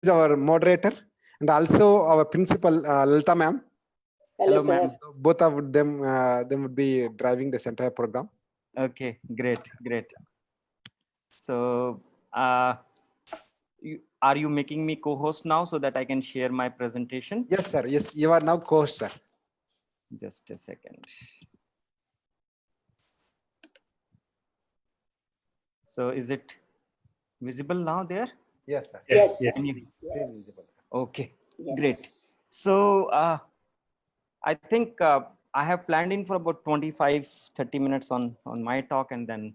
our moderator and also our principal, Lalita ma'am. Hello, ma'am. So both of them would be driving this entire program. Okay, great. So, are you making me co-host now so that I can share my presentation? Yes, sir. Yes, you are now co-host, sir. Just a second. So, is it visible now there? Yes, sir. Yes. Okay, Yes. great. So, I think I have planned in for about 25-30 minutes on my talk, and then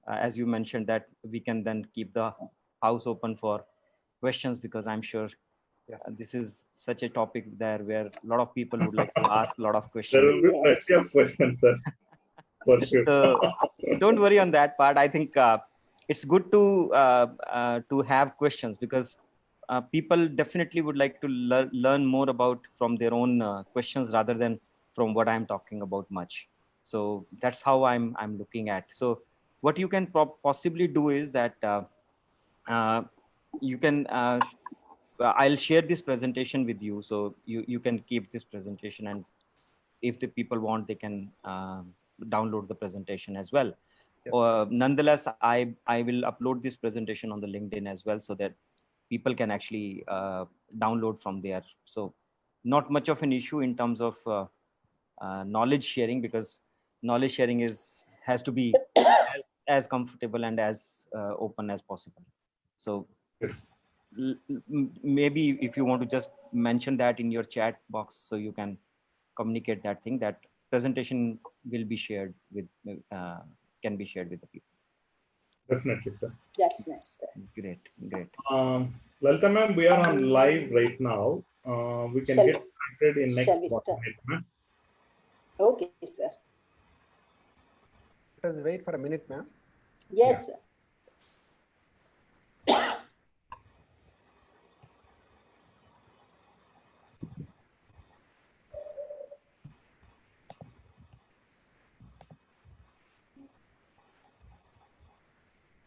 as you mentioned that we can then keep the house open for questions, because I'm sure this is such a topic there where a lot of people would like to ask a lot of There questions. will be plenty of questions, sir. For sure. So don't worry on that part. I think it's good to have questions, because people definitely would like to learn more about from their own questions rather than from what I'm talking about much. So that's how I'm looking at. So what you can possibly do is that you can I'll share this presentation with you, so you can keep this presentation, and if the people want, they can download the presentation as well. Nonetheless, I will upload this presentation on the LinkedIn as well, so that people can actually download from there. So not much of an issue in terms of knowledge sharing, because knowledge sharing has to be as comfortable and as open as possible. So maybe if you want to just mention that in your chat box, so you can communicate that thing, that presentation will be shared with can be shared with the people. Definitely, sir. That's nice, sir. Great. Lalita ma'am, we are on live right now. We can get started in next 1 minute, ma'am. Okay, sir. Let us wait for a minute, ma'am. Yes, sir.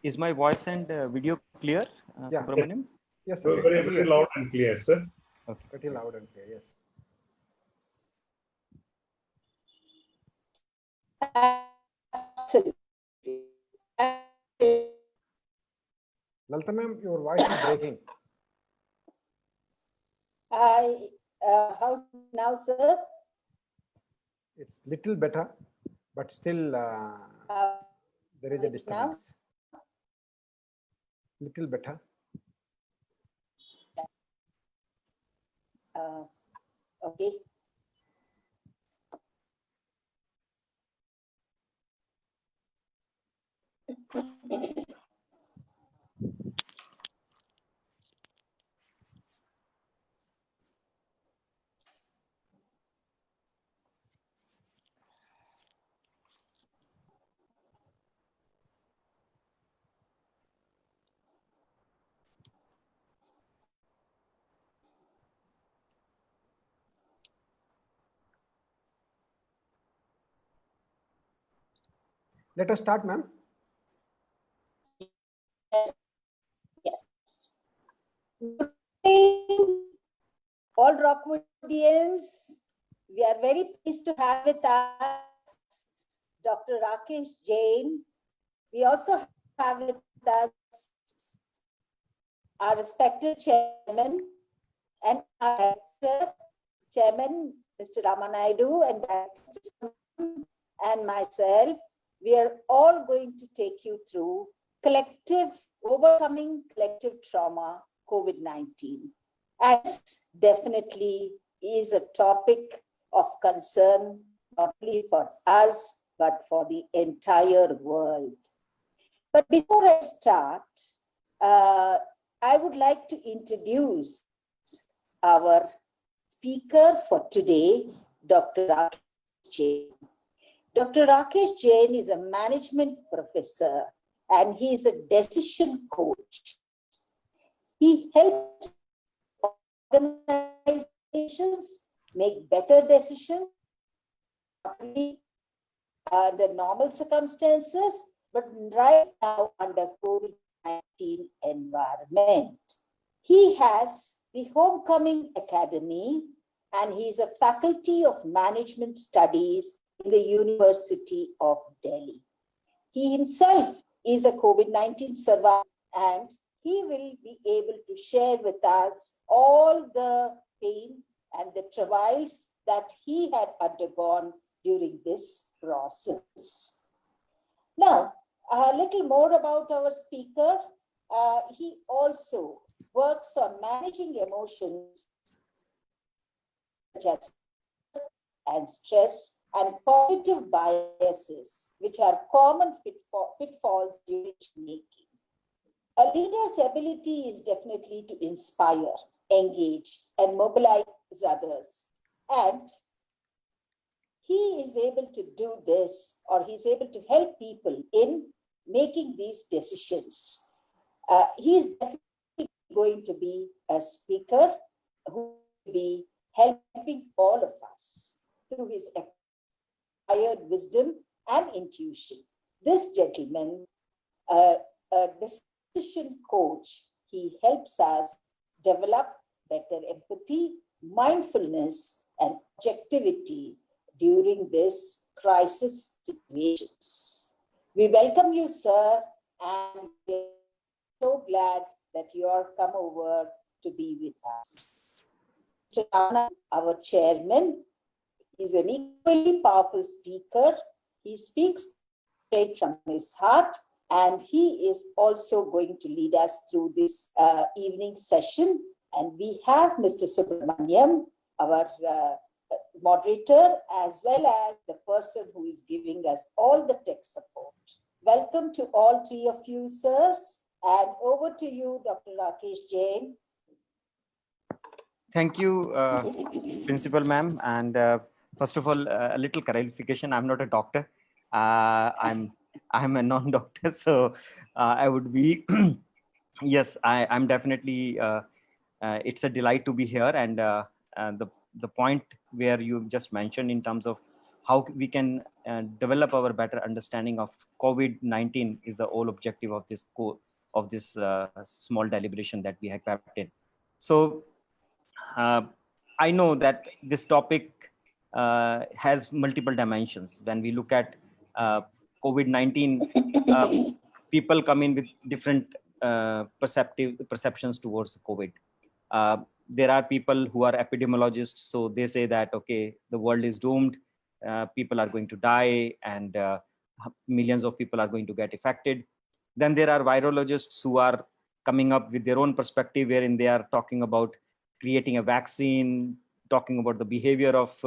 Is my voice and video clear, Subramaniam? Yes, sir. Very loud and clear, sir. Okay. Pretty loud and clear, yes. Absolutely. Lalita ma'am, your voice is breaking. How now, sir? It's little better, but still there is a disturbance. Little better. Okay. Let us start, ma'am. Yes. Good evening, all Rockwoodians. We are very pleased to have with us Dr. Rakesh Jain. We also have with us our respected chairman and our director, Chairman Mr. Ramanaidu, and myself. We are all going to take you through overcoming collective trauma, COVID-19. And this definitely is a topic of concern, not only for us, but for the entire world. But before I start, I would like to introduce our speaker for today, Dr. Rakesh Jain. Dr. Rakesh Jain is a management professor and he is a decision coach. He helps organizations make better decisions, not only the normal circumstances, but right now under COVID-19 environment. He has the Homecoming Academy, and he is a faculty of management studies in the University of Delhi. He himself is a COVID-19 survivor, and he will be able to share with us all the pain and the travails that he had undergone during this process. Now, a little more about our speaker. He also works on managing emotions such as and stress and cognitive biases, which are common pitfalls during making. A leader's ability is definitely to inspire, engage, and mobilize others. And he is able to do this, or he's able to help people in making these decisions. He is definitely going to be a speaker who will be helping all of us through his acquired wisdom and intuition. This gentleman, a decision coach, he helps us develop better empathy, mindfulness, and objectivity during this crisis situations. We welcome you, sir, and we're so glad that you are come over to be with us. Mr. Rana, our chairman, is an equally powerful speaker. He speaks straight from his heart, and he is also going to lead us through this evening session. And we have Mr. Subramaniam, our moderator, as well as the person who is giving us all the tech support. Welcome to all three of you, sirs. And over to you, Dr. Rakesh Jain. Thank you, Principal Ma'am. And first of all, a little clarification. I'm not a doctor. I'm a non-doctor, so I would be. Yes, I'm definitely. It's a delight to be here, and the point where you just mentioned in terms of how we can develop our better understanding of COVID-19 is the whole objective of this small deliberation that we have kept in. So I know that this topic has multiple dimensions. When we look at COVID-19, people come in with different perceptions towards COVID. There are people who are epidemiologists, so they say that, okay, the world is doomed, people are going to die, and millions of people are going to get affected. Then there are virologists who are coming up with their own perspective, wherein they are talking about creating a vaccine, talking about the behavior of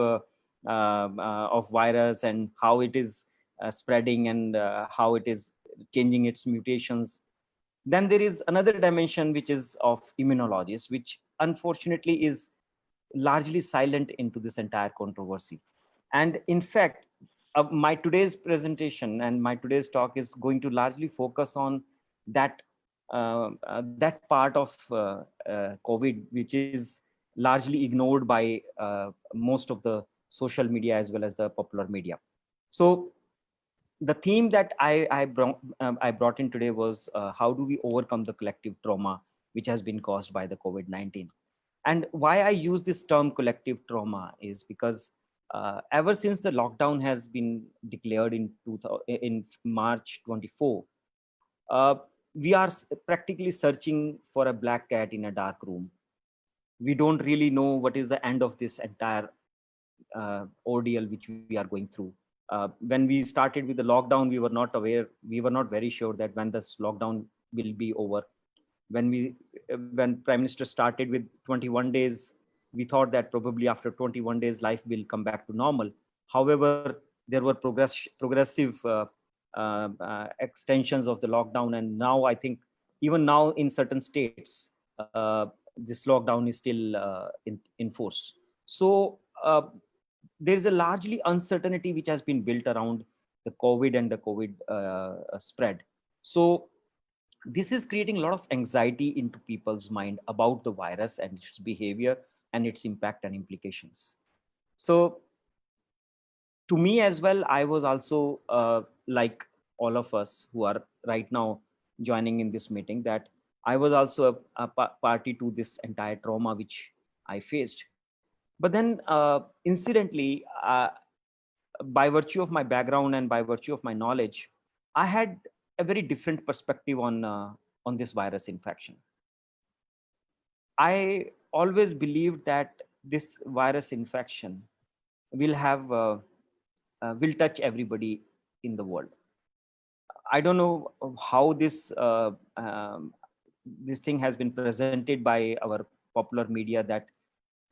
virus and how it is spreading and how it is changing its mutations. Then there is another dimension, which is of immunologists, which unfortunately is largely silent into this entire controversy. And in fact, my today's presentation and my today's talk is going to largely focus on that that part of COVID, which is largely ignored by most of the social media as well as the popular media. So the theme that I brought in today was how do we overcome the collective trauma which has been caused by the COVID-19. And why I use this term collective trauma is because ever since the lockdown has been declared in March 24, we are practically searching for a black cat in a dark room. We don't really know what is the end of this entire ordeal which we are going through. When we started with the lockdown, we were not aware, we were not very sure that when this lockdown will be over. When Prime Minister started with 21 days, we thought that probably after 21 days, life will come back to normal. However, there were progressive extensions of the lockdown. And now I think even now in certain states, this lockdown is still in force. So there's a largely uncertainty which has been built around the COVID and the COVID spread. So this is creating a lot of anxiety into people's mind about the virus and its behavior and its impact and implications. So to me as well, I was also like all of us who are right now joining in this meeting, that I was also a party to this entire trauma which I faced. But then incidentally, by virtue of my background and by virtue of my knowledge, I had a very different perspective on this virus infection. I always believed that this virus infection will have will touch everybody in the world. I don't know how this thing has been presented by our popular media, that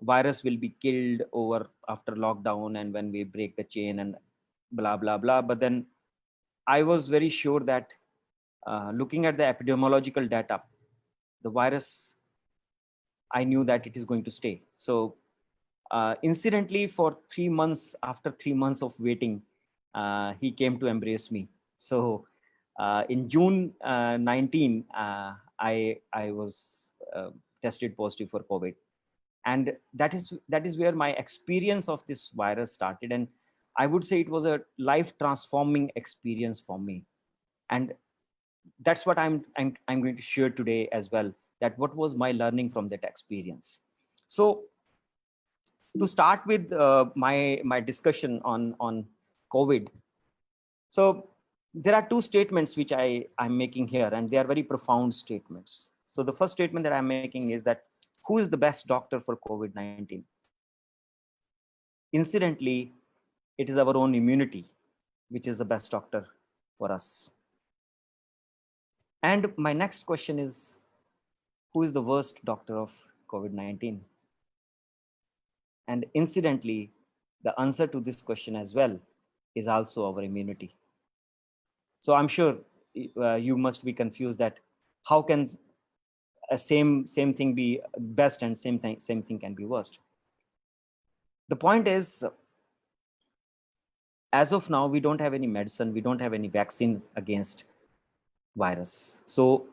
virus will be killed over after lockdown and when we break the chain and blah blah blah. But then I was very sure that looking at the epidemiological data, the virus, I knew that it is going to stay. So incidentally, for 3 months, after 3 months of waiting, he came to embrace me. So in June 19, I was tested positive for COVID. And that is where my experience of this virus started. And I would say it was a life transforming experience for me. And that's what I'm going to share today as well, that what was my learning from that experience. So to start with my discussion on COVID. So there are two statements which I'm making here, and they are very profound statements. So the first statement that I'm making is that who is the best doctor for COVID-19? Incidentally, it is our own immunity which is the best doctor for us. And my next question is, who is the worst doctor of COVID-19? And incidentally, the answer to this question as well is also our immunity. So I'm sure you must be confused that how can a same thing be best and same thing can be worst. The point is, as of now, we don't have any medicine, we don't have any vaccine against virus. So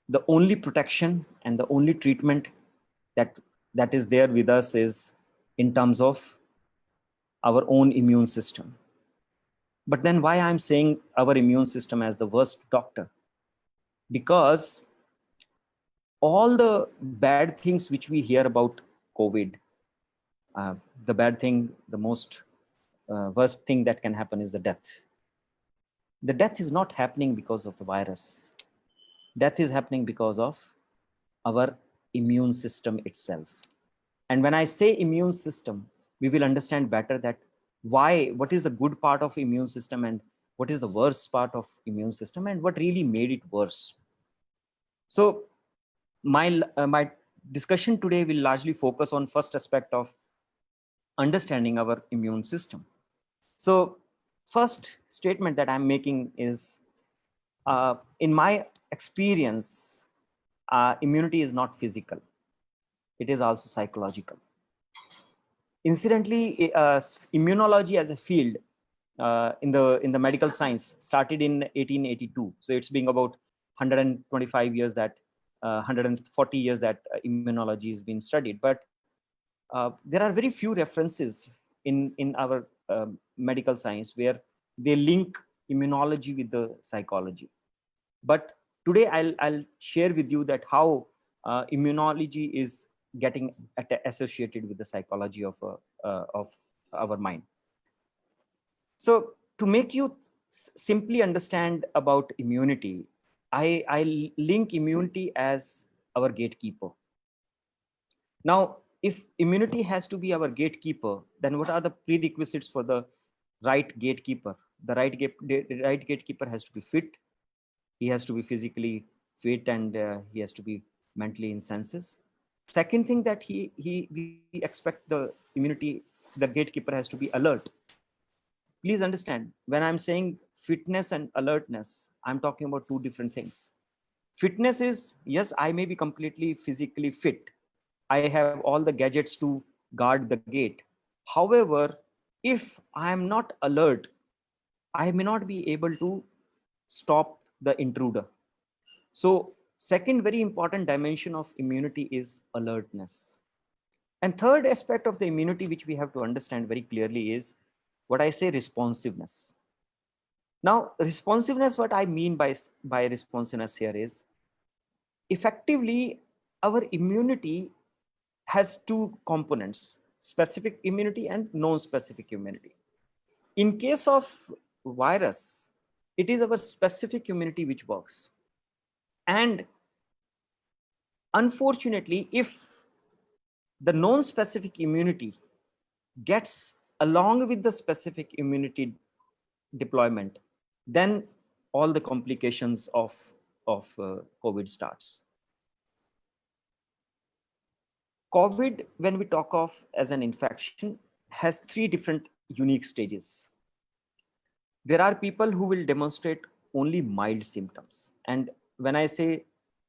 the only protection and the only treatment that is there with us is in terms of our own immune system. But then why I'm saying our immune system as the worst doctor? Because all the bad things which we hear about COVID, the bad thing, the most worst thing that can happen is the death. The death is not happening because of the virus. Death is happening because of our immune system itself. And when I say immune system, we will understand better that what is the good part of immune system and what is the worst part of immune system and what really made it worse. So my discussion today will largely focus on first aspect of understanding our immune system. So first statement that I'm making is, in my experience, immunity is not physical. It is also psychological. Incidentally, immunology as a field in the medical science started in 1882. So it's been about 125 years that 140 years that immunology has been studied. But there are very few references in our medical science where they link immunology with the psychology. But today I'll share with you that how immunology is getting associated with the psychology of our mind. So to make you simply understand about immunity, I link immunity as our gatekeeper. Now, if immunity has to be our gatekeeper, then what are the prerequisites for the right gatekeeper? The right gatekeeper has to be fit. He has to be physically fit, and he has to be mentally in senses. Second thing that we expect the gatekeeper has to be alert. Please understand, when I'm saying fitness and alertness, I'm talking about two different things. Fitness is, yes, I may be completely physically fit. I have all the gadgets to guard the gate. However, if I am not alert, I may not be able to stop the intruder. So second very important dimension of immunity is alertness. And third aspect of the immunity which we have to understand very clearly is what I say responsiveness. Now responsiveness, what I mean by responsiveness here is, effectively, our immunity has two components: specific immunity and non-specific immunity. In case of virus, it is our specific immunity which works. And unfortunately, if the non-specific immunity gets along with the specific immunity deployment, then all the complications of COVID starts. COVID, when we talk of as an infection, has three different unique stages. There are people who will demonstrate only mild symptoms. And when I say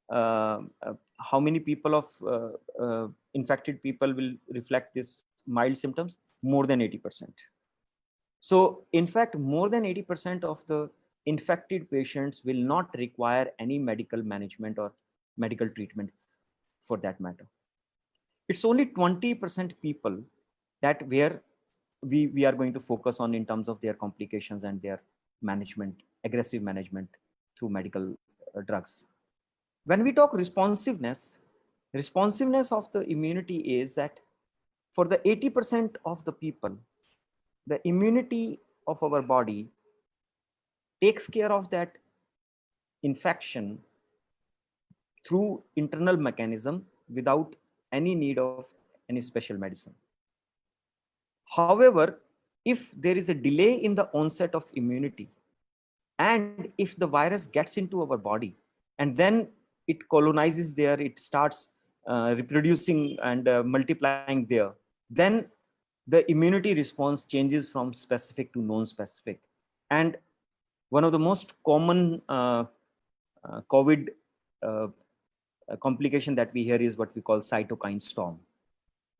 how many people of infected people will reflect this mild symptoms, more than 80%. So in fact, more than 80% of the infected patients will not require any medical management or medical treatment for that matter. It's only 20% people that where we are going to focus on in terms of their complications and their management, aggressive management through medical drugs. When we talk responsiveness of the immunity is that for the 80% of the people, the immunity of our body takes care of that infection through internal mechanism without any need of any special medicine. However, if there is a delay in the onset of immunity, and if the virus gets into our body and then it colonizes there, it starts reproducing and multiplying there, then the immunity response changes from specific to non-specific. And one of the most common COVID complication that we hear is what we call cytokine storm.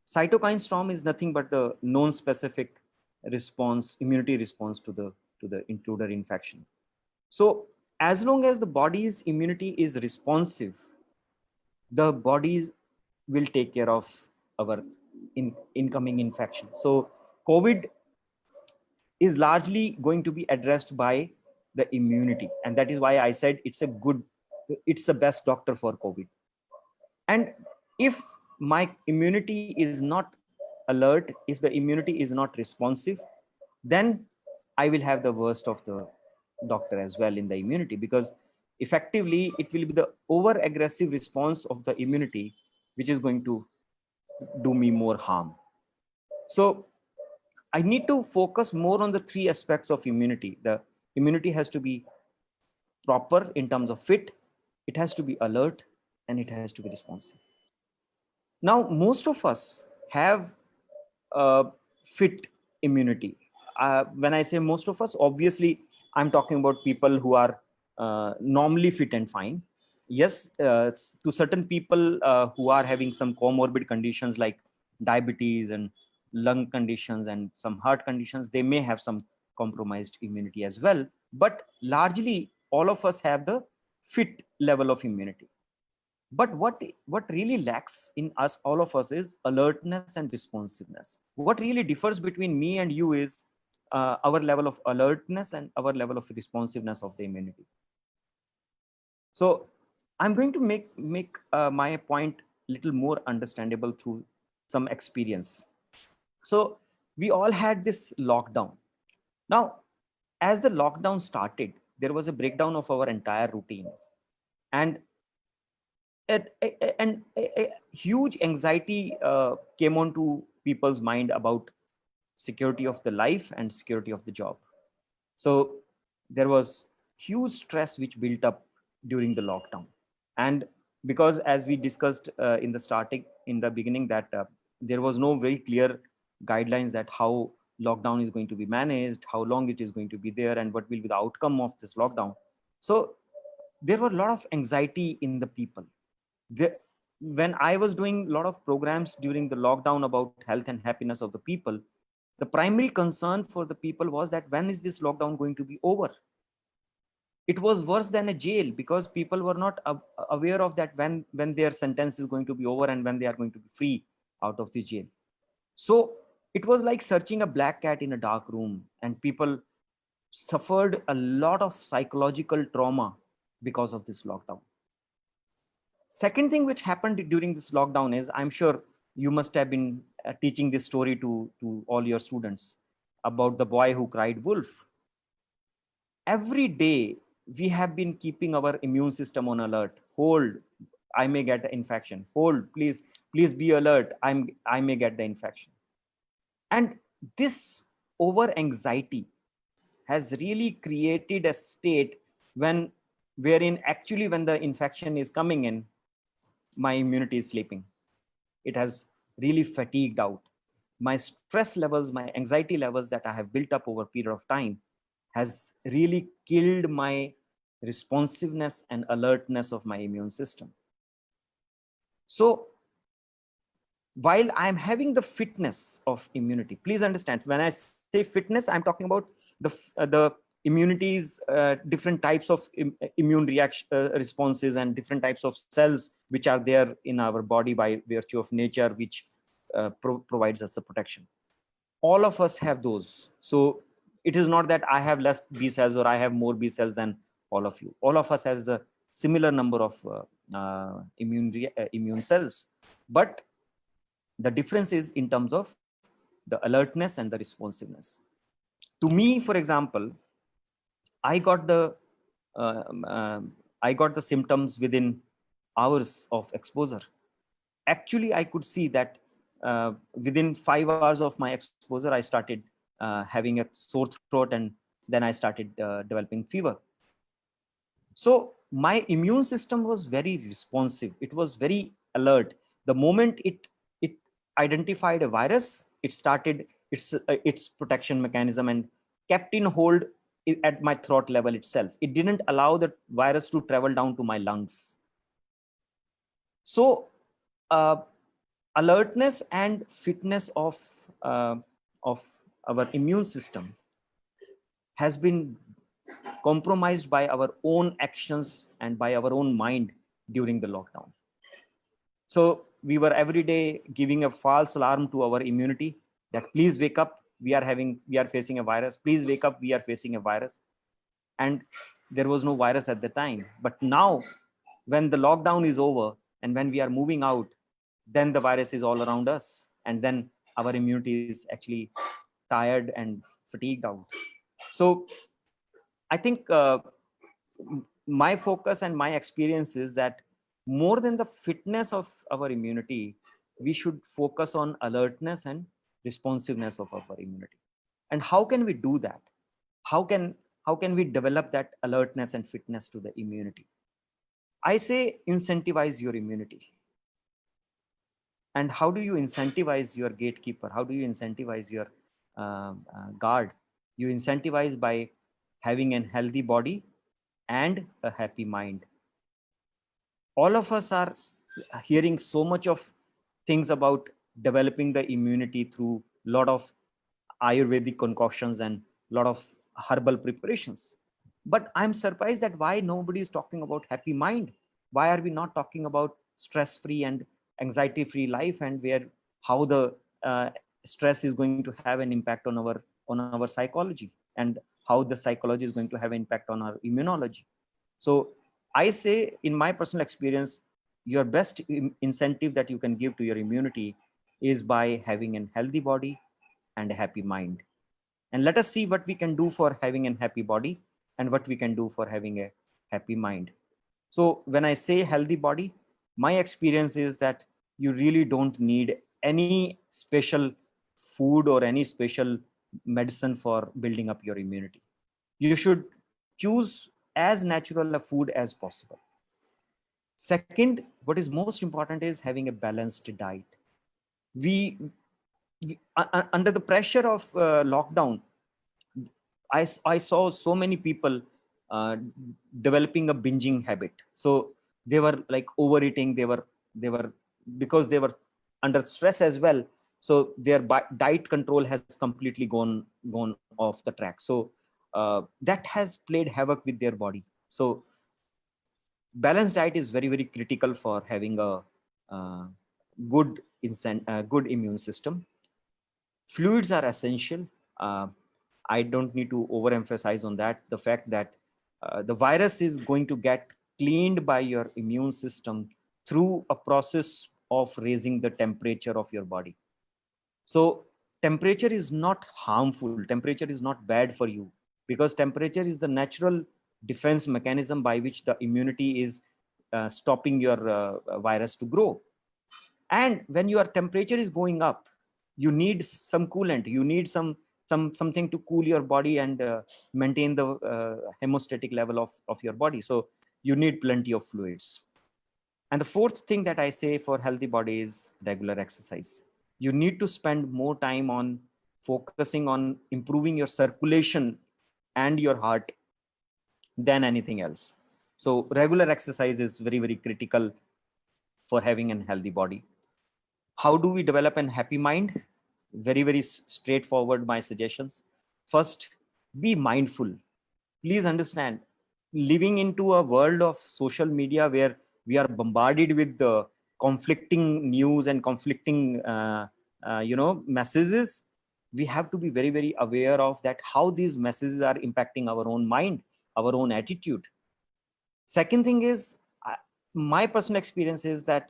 Cytokine storm is nothing but the non-specific response, immunity response to the intruder infection. So as long as the body's immunity is responsive, the bodies will take care of our incoming infection. So COVID is largely going to be addressed by the immunity. And that is why I said it's the best doctor for COVID. And if my immunity is not alert, if the immunity is not responsive, then I will have the worst of the doctor as well in the immunity, because effectively it will be the over aggressive response of the immunity which is going to do me more harm. So I need to focus more on the three aspects of immunity. The immunity has to be proper in terms of fit, it has to be alert, and it has to be responsive. Now, most of us have fit immunity. When I say most of us, obviously, I'm talking about people who are normally fit and fine. Yes, to certain people who are having some comorbid conditions like diabetes and lung conditions and some heart conditions, they may have some compromised immunity as well. But largely, all of us have the fit level of immunity. But what really lacks in us, all of us, is alertness and responsiveness. What really differs between me and you is our level of alertness and our level of responsiveness of the immunity. So I'm going to make my point a little more understandable through some experience. So we all had this lockdown. Now, as the lockdown started, there was a breakdown of our entire routine. And a huge anxiety came onto people's mind about security of the life and security of the job. So there was huge stress which built up during the lockdown. And because, as we discussed in the beginning, that there was no very clear guidelines that how lockdown is going to be managed, how long it is going to be there, and what will be the outcome of this lockdown. So there were a lot of anxiety in the people. When I was doing a lot of programs during the lockdown about health and happiness of the people, the primary concern for the people was that when is this lockdown going to be over? It was worse than a jail, because people were not aware of that when their sentence is going to be over and when they are going to be free out of the jail. So it was like searching a black cat in a dark room, and people suffered a lot of psychological trauma because of this lockdown. Second thing which happened during this lockdown is, I'm sure you must have been teaching this story to all your students about the boy who cried wolf. Every day we have been keeping our immune system on alert. Hold, I may get the infection. Hold, please be alert. I may get the infection. And this over anxiety has really created a state wherein actually when the infection is coming in, my immunity is sleeping. It has really fatigued out. My stress levels, my anxiety levels that I have built up over a period of time has really killed my responsiveness and alertness of my immune system. So while I'm having the fitness of immunity, please understand, when I say fitness, I'm talking about the immunities, different types of immune reaction responses and different types of cells which are there in our body by virtue of nature, which provides us the protection. All of us have those. So it is not that I have less B cells or I have more B cells than all of you. All of us has a similar number of immune cells, but the difference is in terms of the alertness and the responsiveness. To me, for example, I got the symptoms within hours of exposure. Actually, I could see that within 5 hours of my exposure, I started having a sore throat, and then I started developing fever. So my immune system was very responsive. It was very alert. The moment it identified a virus, it started its protection mechanism and kept in hold at my throat level itself. It didn't allow the virus to travel down to my lungs. So alertness and fitness of our immune system has been compromised by our own actions and by our own mind during the lockdown. So we were every day giving a false alarm to our immunity that please wake up, we are facing a virus. Please wake up, we are facing a virus. And there was no virus at the time. But now when the lockdown is over and when we are moving out, then the virus is all around us. And then our immunity is actually tired and fatigued out. So I think my focus and my experience is that more than the fitness of our immunity, we should focus on alertness and responsiveness of our immunity. And how can we do that? How can we develop that alertness and fitness to the immunity? I say incentivize your immunity. And how do you incentivize your gatekeeper? How do you incentivize your guard? You incentivize by having a healthy body and a happy mind. All of us are hearing so much of things about developing the immunity through a lot of Ayurvedic concoctions and a lot of herbal preparations. But I'm surprised that why nobody is talking about happy mind. Why are we not talking about stress-free and anxiety-free life, and how the stress is going to have an impact on our psychology, and how the psychology is going to have an impact on our immunology. So I say, in my personal experience, your best incentive that you can give to your immunity is by having a healthy body and a happy mind. And let us see what we can do for having a happy body and what we can do for having a happy mind. So when I say healthy body, my experience is that you really don't need any special food or any special medicine for building up your immunity. You should choose as natural a food as possible. Second, what is most important is having a balanced diet. Under the pressure of lockdown, I saw so many people developing a binging habit. So they were like overeating. They were because they were under stress as well. So their diet control has completely gone off the track. So that has played havoc with their body. So balanced diet is very, very critical for having a good immune system. Fluids are essential. I don't need to overemphasize on that. The fact that the virus is going to get cleaned by your immune system through a process of raising the temperature of your body. So temperature is not harmful. Temperature is not bad for you, because temperature is the natural defense mechanism by which the immunity is stopping your virus to grow. And when your temperature is going up, you need some coolant, you need something to cool your body and maintain the hemostatic level of your body. So you need plenty of fluids. And the fourth thing that I say for healthy body is regular exercise. You need to spend more time on focusing on improving your circulation and your heart than anything else. So regular exercise is very, very critical for having a healthy body. How do we develop a happy mind? Very, very straightforward, my suggestions. First, be mindful. Please understand, living into a world of social media where we are bombarded with the conflicting news and conflicting messages, we have to be very, very aware of that, how these messages are impacting our own mind, our own attitude. Second thing is, my personal experience is that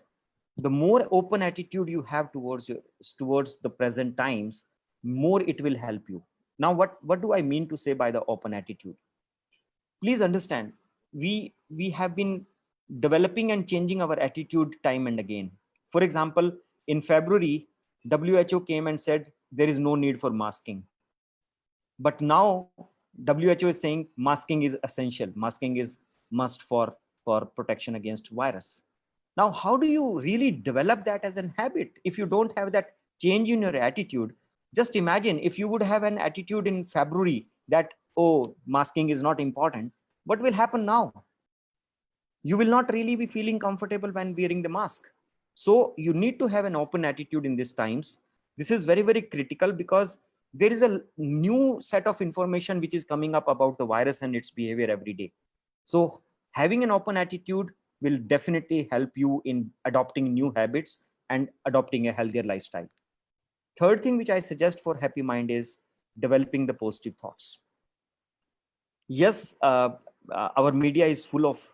the more open attitude you have towards the present times, more it will help you. Now, what do I mean to say by the open attitude? Please understand, we have been developing and changing our attitude time and again. For example, in February, WHO came and said there is no need for masking. But now WHO is saying masking is essential. Masking is must for protection against virus. Now, how do you really develop that as an habit if you don't have that change in your attitude? Just imagine if you would have an attitude in February that, oh, masking is not important. What will happen now? You will not really be feeling comfortable when wearing the mask. So you need to have an open attitude in these times. This is very, very critical, because there is a new set of information which is coming up about the virus and its behavior every day. So having an open attitude will definitely help you in adopting new habits and adopting a healthier lifestyle. Third thing which I suggest for happy mind is developing the positive thoughts. Yes, our media is full of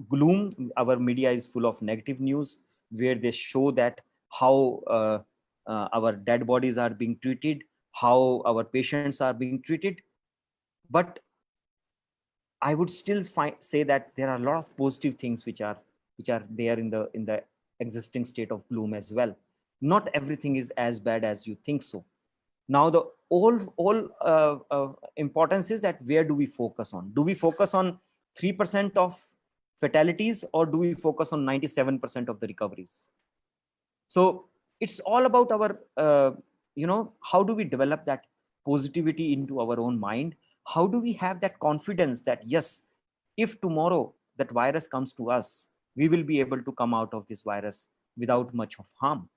gloom. Our media is full of negative news, where they show that how our dead bodies are being treated, how our patients are being treated. But I would still say that there are a lot of positive things which are there in the existing state of gloom as well. Not everything is as bad as you think so. Now, the all importance is that where do we focus on? Do we focus on 3% of fatalities, or do we focus on 97% of the recoveries? So it's all about our, how do we develop that positivity into our own mind? How do we have that confidence that, yes, if tomorrow that virus comes to us, we will be able to come out of this virus without much of harm?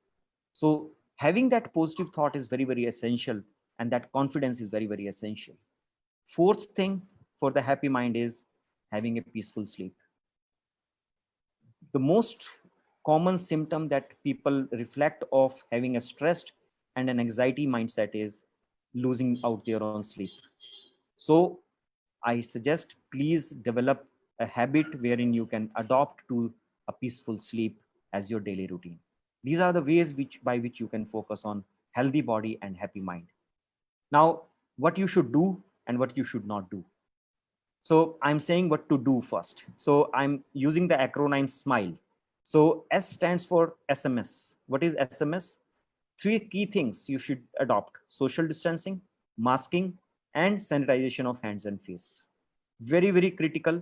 So having that positive thought is very, very essential, and that confidence is very, very essential. Fourth thing for the happy mind is having a peaceful sleep. The most common symptom that people reflect of having a stressed and an anxiety mindset is losing out their own sleep. So I suggest, please develop a habit wherein you can adopt to a peaceful sleep as your daily routine. These are the ways by which you can focus on healthy body and happy mind. Now, what you should do and what you should not do. So I'm saying what to do first. So I'm using the acronym SMILE. So S stands for SMS. What is SMS? 3 key things you should adopt: social distancing, masking, and sanitization of hands and face. Very, very critical.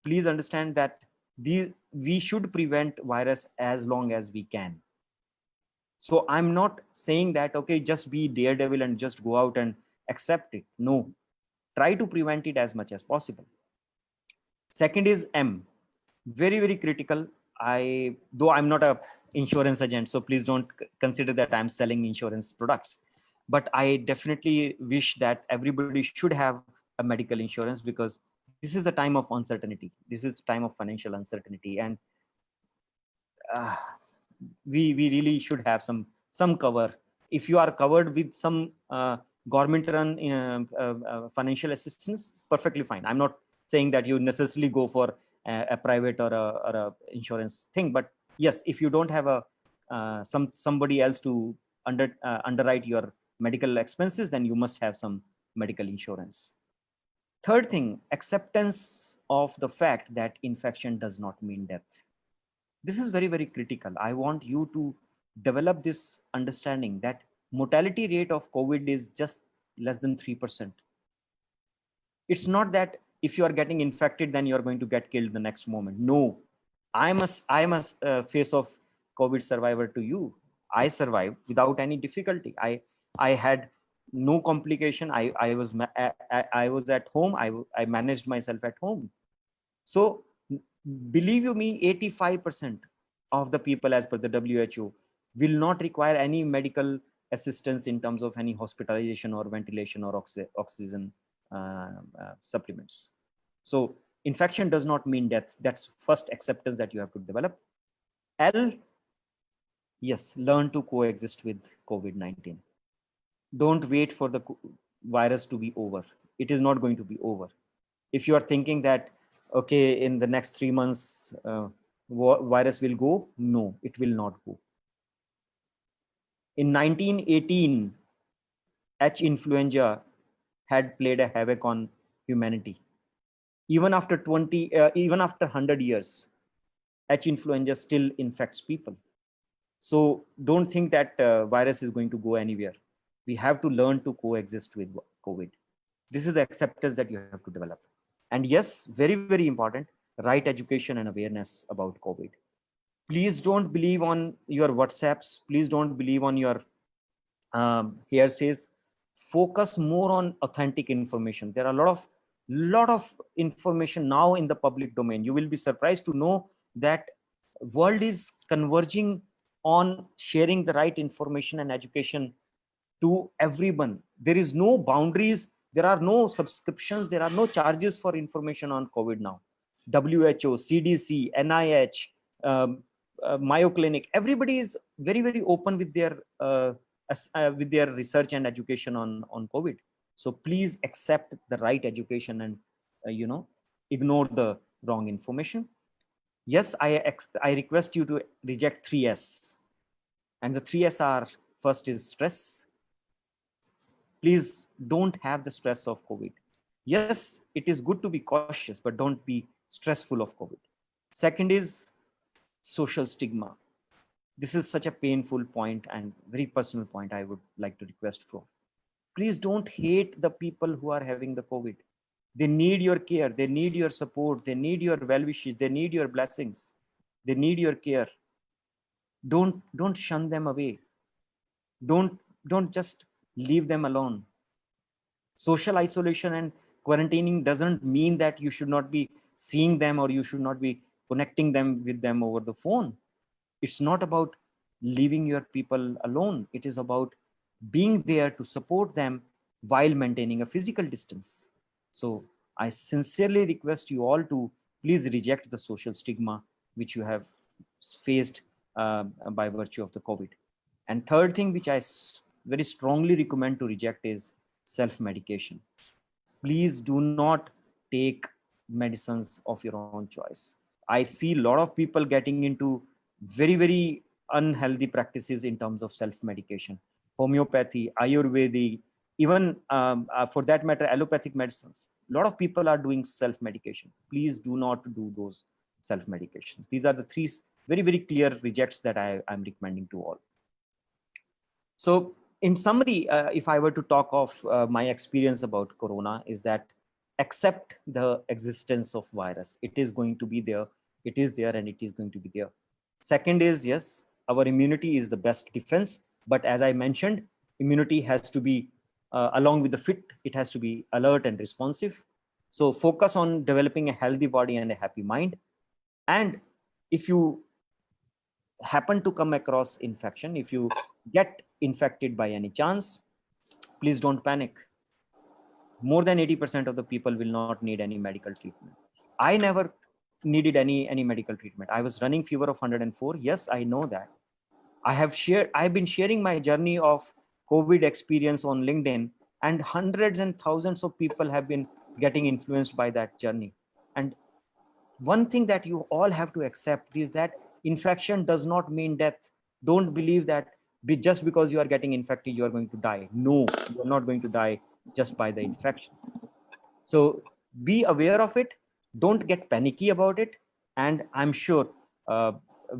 Please understand that we should prevent virus as long as we can. So I'm not saying that, okay, just be daredevil and just go out and accept it. No, try to prevent it as much as possible. Second is M, very, very critical. Though I'm not a insurance agent, so please don't consider that I'm selling insurance products, but I definitely wish that everybody should have a medical insurance, because this is a time of uncertainty. This is a time of financial uncertainty, and we really should have some cover. If you are covered with some government run financial assistance, perfectly fine. I'm not saying that you necessarily go for a private or a insurance thing, but yes, if you don't have a somebody else to underwrite your medical expenses, then you must have some medical insurance. Third thing, acceptance of the fact that infection does not mean death. This is very, very critical. I want you to develop this understanding that mortality rate of COVID is just less than 3%. It's not that if you are getting infected, then you're going to get killed the next moment. No, I'm a face of COVID survivor to you. I survived without any difficulty. I had no complication. I was at home. I managed myself at home. So believe you me, 85% of the people, as per the WHO, will not require any medical assistance in terms of any hospitalization or ventilation or oxygen supplements. So infection does not mean death. That's first acceptance that you have to develop. L, yes, learn to coexist with COVID-19. Don't wait for the virus to be over. It is not going to be over. If you are thinking that, okay, in the next 3 months, virus will go, no, it will not go. In 1918, H influenza had played a havoc on humanity. Even after 100 years, H influenza still infects people. So don't think that virus is going to go anywhere. We have to learn to coexist with COVID. This is the acceptance that you have to develop. And yes, very, very important, right education and awareness about COVID. Please don't believe on your WhatsApps. Please don't believe on your hearsays. Focus more on authentic information. There are a lot of information now in the public domain. You will be surprised to know that world is converging on sharing the right information and education to everyone. There is no boundaries. There are no subscriptions. There are no charges for information on COVID now. WHO, CDC, NIH, Mayo Clinic, everybody is very, very open with their research and education on COVID. So please accept the right education and ignore the wrong information. Yes, I request you to reject 3S, and the 3S are: first is stress. Please don't have the stress of COVID. Yes, it is good to be cautious, but don't be stressful of COVID. Second is social stigma. This is such a painful point and very personal point I would like to request for. Please don't hate the people who are having the COVID. They need your care. They need your support. They need your well wishes. They need your blessings. They need your care. Don't shun them away. Don't just leave them alone. Social isolation and quarantining doesn't mean that you should not be seeing them or you should not be connecting them with them over the phone. It's not about leaving your people alone. It is about being there to support them while maintaining a physical distance. So I sincerely request you all to please reject the social stigma which you have faced by virtue of the COVID. And third thing which I very strongly recommend to reject is self-medication. Please do not take medicines of your own choice. I see a lot of people getting into very, very unhealthy practices in terms of self-medication. Homeopathy, Ayurvedic, even for that matter, allopathic medicines. A lot of people are doing self-medication. Please do not do those self-medications. These are the three very, very clear rejects that I'm recommending to all. So in summary, if I were to talk of my experience about Corona, is that accept the existence of virus. It is going to be there. It is there and it is going to be there. Second is, yes, our immunity is the best defense. But as I mentioned, immunity has to be, along with the fit, it has to be alert and responsive. So focus on developing a healthy body and a happy mind. And if you happen to come across infection, if you get infected by any chance, please don't panic. More than 80% of the people will not need any medical treatment. I never needed any medical treatment. I was running fever of 104. Yes, I know that. I've been sharing my journey of COVID experience on LinkedIn, and hundreds and thousands of people have been getting influenced by that journey. And one thing that you all have to accept is that infection does not mean death. Don't believe that just because you are getting infected, you are going to die. No, you are not going to die just by the infection. So be aware of it. Don't get panicky about it. And I'm sure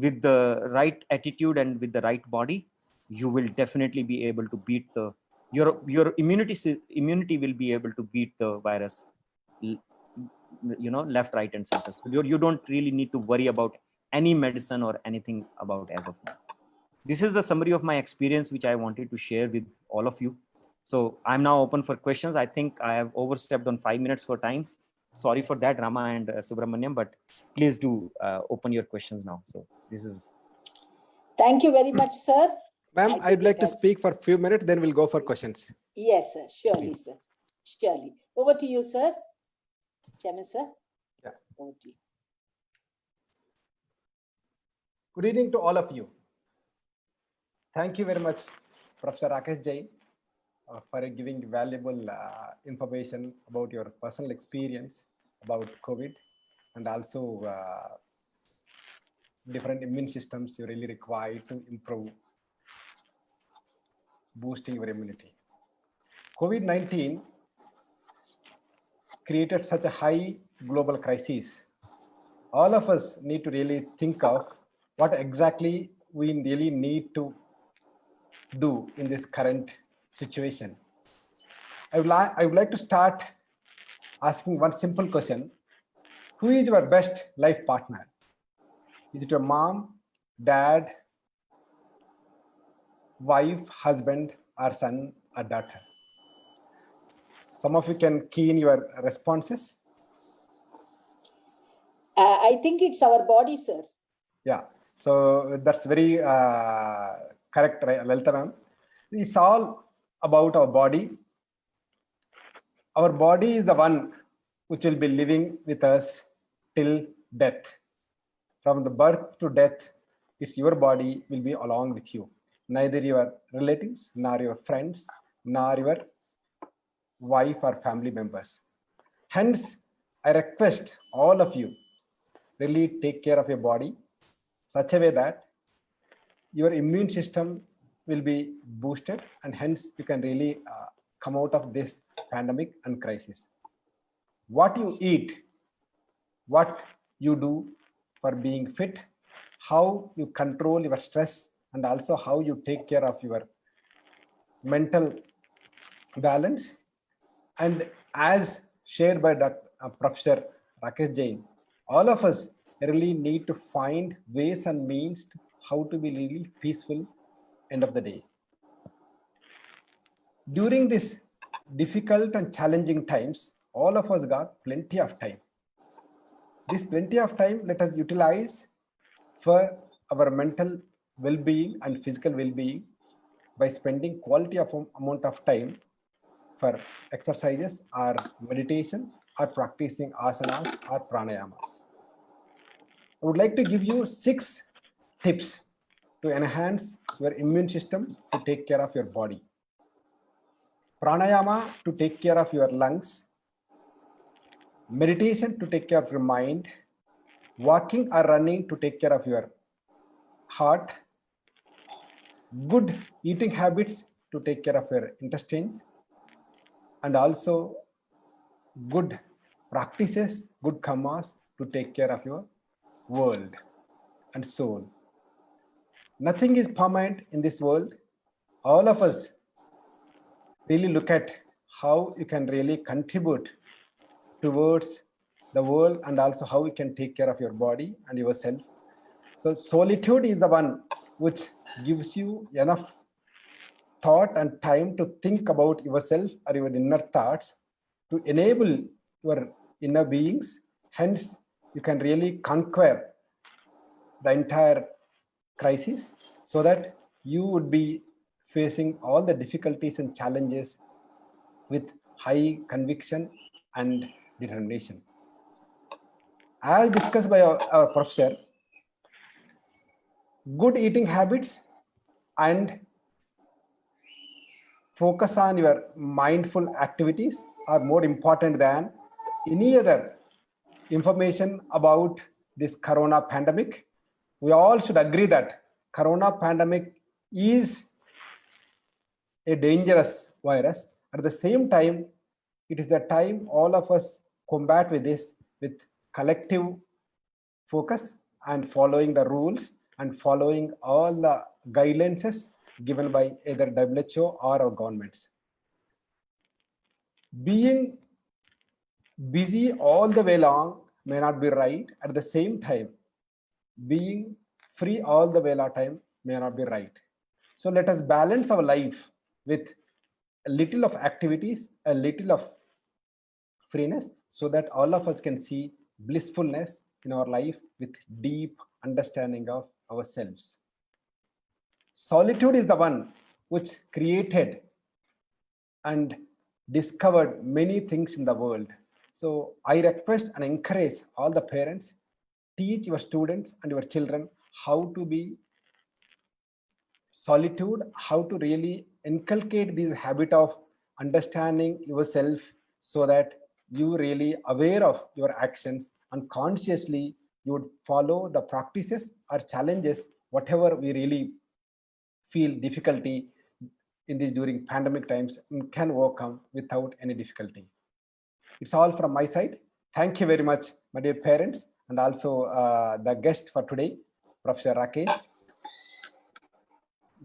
with the right attitude and with the right body, you will definitely be able to beat your immunity will be able to beat the virus, left, right, and center. So you don't really need to worry about any medicine or anything about as of now. This is the summary of my experience, which I wanted to share with all of you. So I'm now open for questions. I think I have overstepped on 5 minutes for time. Sorry for that, Rama and Subramaniam, but please do open your questions now. So this is. Thank you very much, sir. Ma'am, I I'd think like it to has- speak for a few minutes, then we'll go for questions. Yes, sir. Surely, sir. Surely. Over to you, sir. Chairman, sir. Yeah. Over to you. Good evening to all of you. Thank you very much, Professor Rakesh Jain, for giving valuable information about your personal experience about COVID, and also different immune systems you really require to improve boosting your immunity. COVID-19 created such a high global crisis. All of us need to really think of what exactly we really need to do in this current situation. I would like to start asking one simple question. Who is your best life partner? Is it your mom, dad, wife, husband, or son, or daughter? Some of you can key in your responses. I think it's our body, sir. Yeah, so that's very correct, Lalita ma'am. It's all about our body. Our body is the one which will be living with us till death. From the birth to death, it's your body will be along with you. Neither your relatives, nor your friends, nor your wife or family members. Hence, I request all of you really take care of your body such a way that your immune system will be boosted, and hence you can really come out of this pandemic and crisis. What you eat, what you do for being fit, how you control your stress, and also how you take care of your mental balance. And as shared by Professor Rakesh Jain, all of us really need to find ways and means to how to be really peaceful end of the day. During this difficult and challenging times, all of us got plenty of time. This plenty of time, let us utilize for our mental well-being and physical well-being by spending quality of amount of time for exercises or meditation or practicing asanas or pranayamas. I would like to give you 6 tips to enhance your immune system to take care of your body. Pranayama to take care of your lungs, meditation to take care of your mind, walking or running to take care of your heart, good eating habits to take care of your intestines, and also good practices, good karmas to take care of your world and soul. Nothing is permanent in this world. All of us really look at how you can really contribute towards the world, and also how you can take care of your body and yourself. So solitude is the one which gives you enough thought and time to think about yourself or your inner thoughts to enable your inner beings. Hence, you can really conquer the entire crisis so that you would be facing all the difficulties and challenges with high conviction and determination. As discussed by our professor, good eating habits and focus on your mindful activities are more important than any other information about this corona pandemic. we all should agree that corona pandemic is a dangerous virus. At the same time, it is the time all of us combat with this with collective focus and following the rules and following all the guidelines given by either WHO or our governments. Being busy all the way long may not be right. At the same time, being free all the way long time may not be right. So let us balance our life with a little of activities, a little of freeness, so that all of us can see blissfulness in our life with deep understanding of ourselves. Solitude is the one which created and discovered many things in the world. So I request and encourage all the parents, teach your students and your children how to be solitude, how to really inculcate this habit of understanding yourself, so that you really aware of your actions and consciously you would follow the practices or challenges, whatever we really feel difficulty in this during pandemic times, and can overcome without any difficulty. It's all from my side. Thank you very much, my dear parents, and also the guest for today, Professor Rakesh.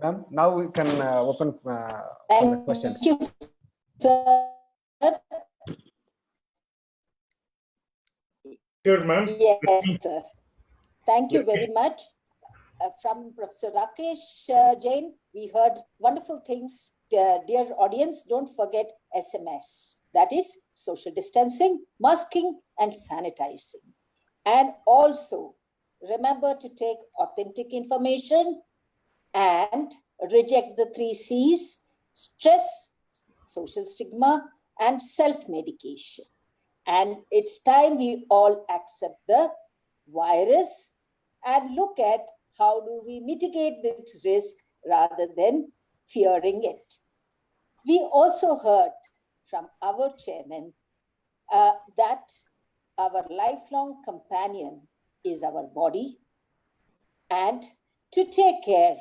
Ma'am, now we can open for the questions. Thank you, sir. Sure, ma'am. Yes, sir. Thank you very much. From Professor Rakesh Jain, we heard wonderful things. Dear audience, don't forget SMS. That is social distancing, masking, and sanitizing. And also, remember to take authentic information and reject the 3 C's: stress, social stigma, and self-medication. And it's time we all accept the virus and look at how do we mitigate this risk rather than fearing it. We also heard from our chairman that our lifelong companion is our body, and to take care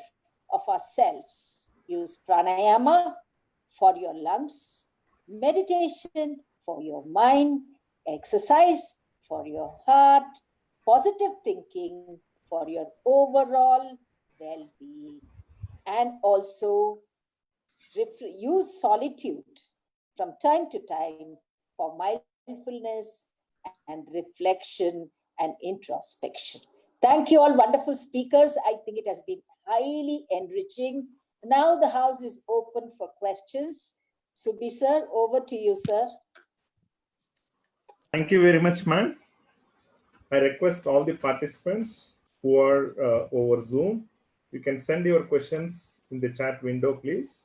of ourselves, use pranayama for your lungs, meditation for your mind, exercise for your heart, positive thinking for your overall well-being, and also use solitude from time to time for mindfulness and reflection and introspection. Thank you all, wonderful speakers. I think it has been highly enriching. Now the house is open for questions. Subbi sir, over to you, sir. Thank you very much, ma'am. I request all the participants who are over Zoom, you can send your questions in the chat window, please.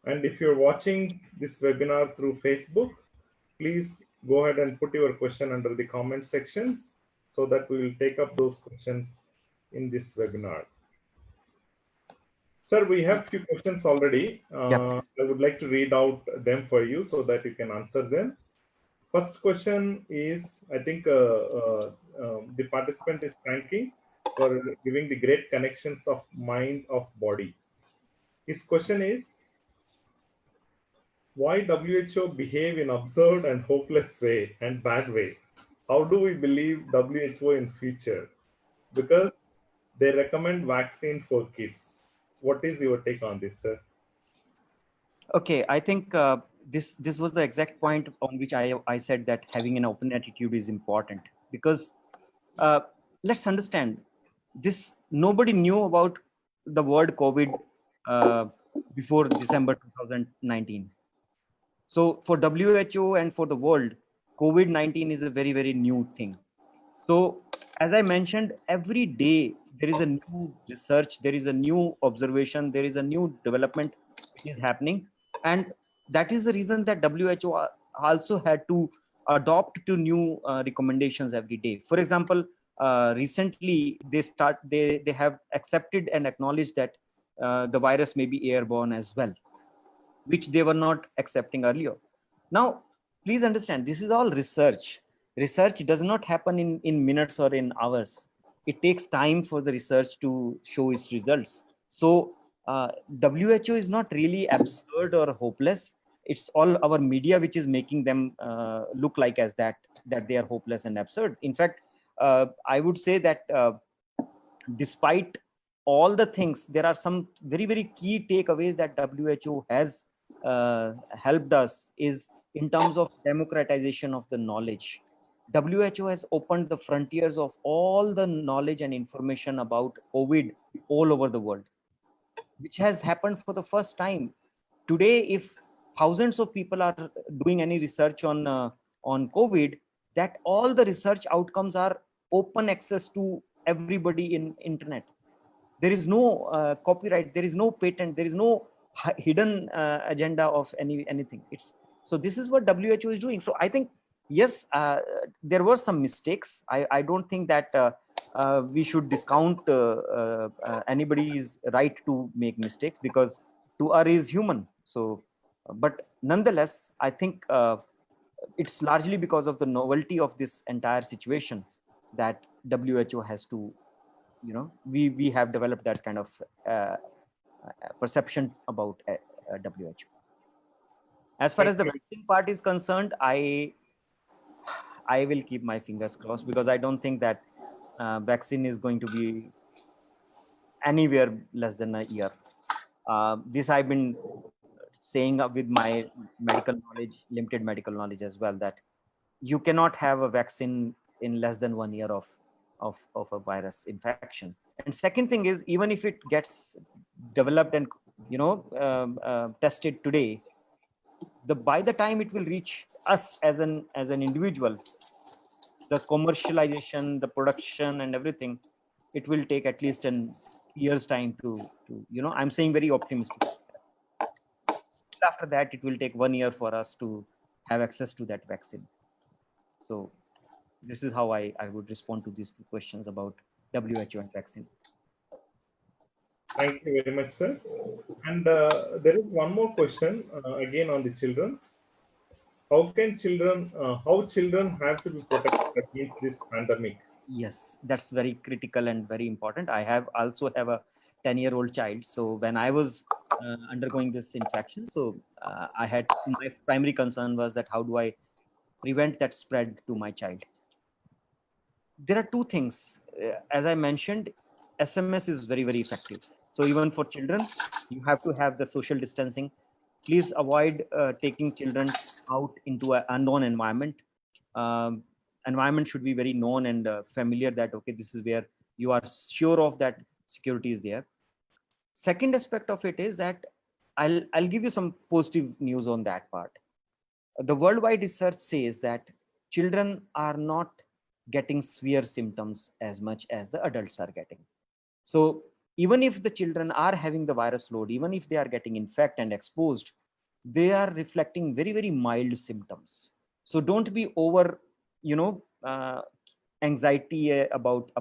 And if you're watching this webinar through Facebook, please go ahead and put your question under the comment section so that we will take up those questions in this webinar. Sir, we have a few questions already. I would like to read out them for you so that you can answer them. First question is, I think the participant is thanking for giving the great connections of mind of body. His question is, why WHO behave in absurd and hopeless way and bad way? How do we believe WHO in future? Because they recommend vaccine for kids. What is your take on this, sir? Okay, I think this was the exact point on which I said that having an open attitude is important, because let's understand this. Nobody knew about the word COVID before December 2019. So for WHO and for the world, COVID-19 is a very, very new thing. So as I mentioned, every day there is a new research, there is a new observation, there is a new development which is happening. And that is the reason that WHO also had to adopt to new recommendations every day. For example, recently they have accepted and acknowledged that the virus may be airborne as well, which they were not accepting earlier. Now, please understand, this is all research. Research does not happen in minutes or in hours. it takes time for the research to show its results. So WHO is not really absurd or hopeless. It's all our media which is making them look like as that they are hopeless and absurd. In fact, I would say that despite all the things, there are some very, very key takeaways that WHO has helped us is in terms of democratization of the knowledge. WHO has opened the frontiers of all the knowledge and information about COVID all over the world, which has happened for the first time. Today, if thousands of people are doing any research on COVID, that all the research outcomes are open access to everybody in internet. There is no copyright, there is no patent, there is no hidden agenda of anything. It's so this is what WHO is doing. So I think yes, there were some mistakes. I don't think that we should discount anybody's right to make mistakes, because to err is human. So but nonetheless, I think it's largely because of the novelty of this entire situation that WHO has to, you know, we have developed that kind of perception about WHO. As far as the vaccine part is concerned, I will keep my fingers crossed, because I don't think that vaccine is going to be anywhere less than a year. This I've been saying with my medical knowledge, limited medical knowledge as well, that you cannot have a vaccine in less than 1 year of a virus infection. And second thing is, even if it gets developed and, you know, tested today, by the time it will reach us as an individual, the commercialization, the production and everything, it will take at least an year's time to, you know, I'm saying very optimistic. After that, it will take 1 year for us to have access to that vaccine. So this is how I would respond to these two questions about WHO and vaccine. Thank you very much, sir. And there is one more question again on the children. How children have to be protected against this pandemic? Yes, that's very critical and very important. I also have a 10-year-old child. So when I was undergoing this infection, so my primary concern was that how do I prevent that spread to my child? There are two things. As I mentioned, SMS is very, very effective. So even for children, you have to have the social distancing. Please avoid taking children out into an unknown environment. Environment should be very known and familiar, that, okay, this is where you are sure of that security is there. Second aspect of it is that I'll give you some positive news on that part. The worldwide research says that children are not getting severe symptoms as much as the adults are getting. So even if the children are having the virus load, even if they are getting infected and exposed, they are reflecting very, very mild symptoms. So don't be over, you know, anxiety about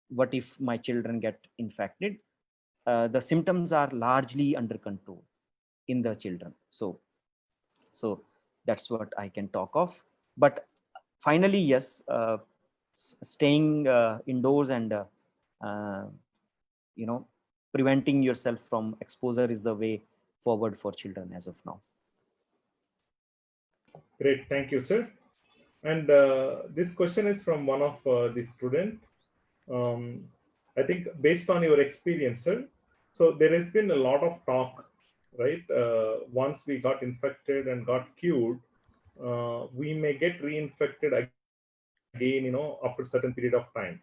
what if my children get infected. The symptoms are largely under control in the children. So that's what I can talk of. But finally, yes, staying indoors and you know, preventing yourself from exposure is the way forward for children as of now. Great, thank you, sir. And this question is from one of the student. I think based on your experience, sir, so there has been a lot of talk, right? Once we got infected and got cured, we may get reinfected again, you know, after a certain period of time.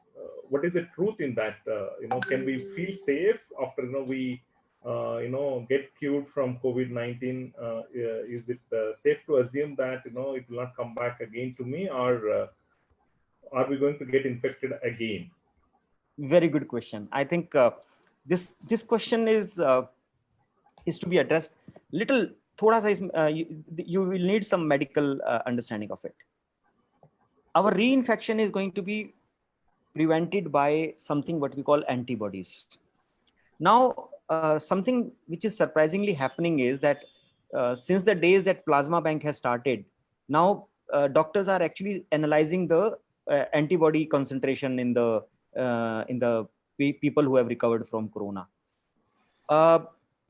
What is the truth in that? You know, can we feel safe after, you know, we you know, get cured from COVID-19? Is it safe to assume that, you know, it will not come back again to me, or are we going to get infected again? Very good question. I think this question is to be addressed little. Thoda sa you will need some medical understanding of it. Our reinfection is going to be prevented by something what we call antibodies. Now, something which is surprisingly happening is that since the days that plasma bank has started, now doctors are actually analyzing the antibody concentration in the people who have recovered from corona.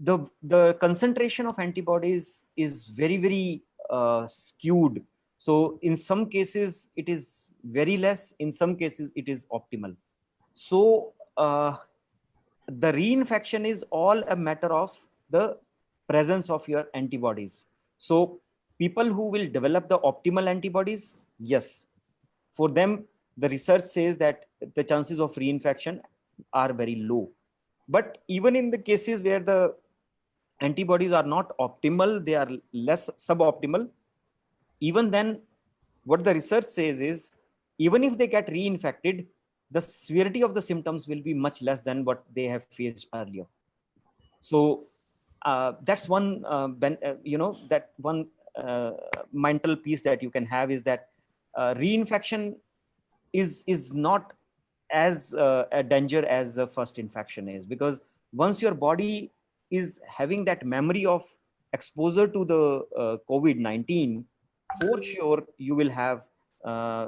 The concentration of antibodies is very skewed. So in some cases it is very less, in some cases it is optimal. So the reinfection is all a matter of the presence of your antibodies. So people who will develop the optimal antibodies, yes, for them the research says that the chances of reinfection are very low. But even in the cases where the antibodies are not optimal, they are less suboptimal, even then what the research says is, even if they get reinfected, the severity of the symptoms will be much less than what they have faced earlier. So that's one, that one mental piece that you can have is that reinfection is not as a danger as the first infection is, because once your body is having that memory of exposure to the COVID-19, for sure you will have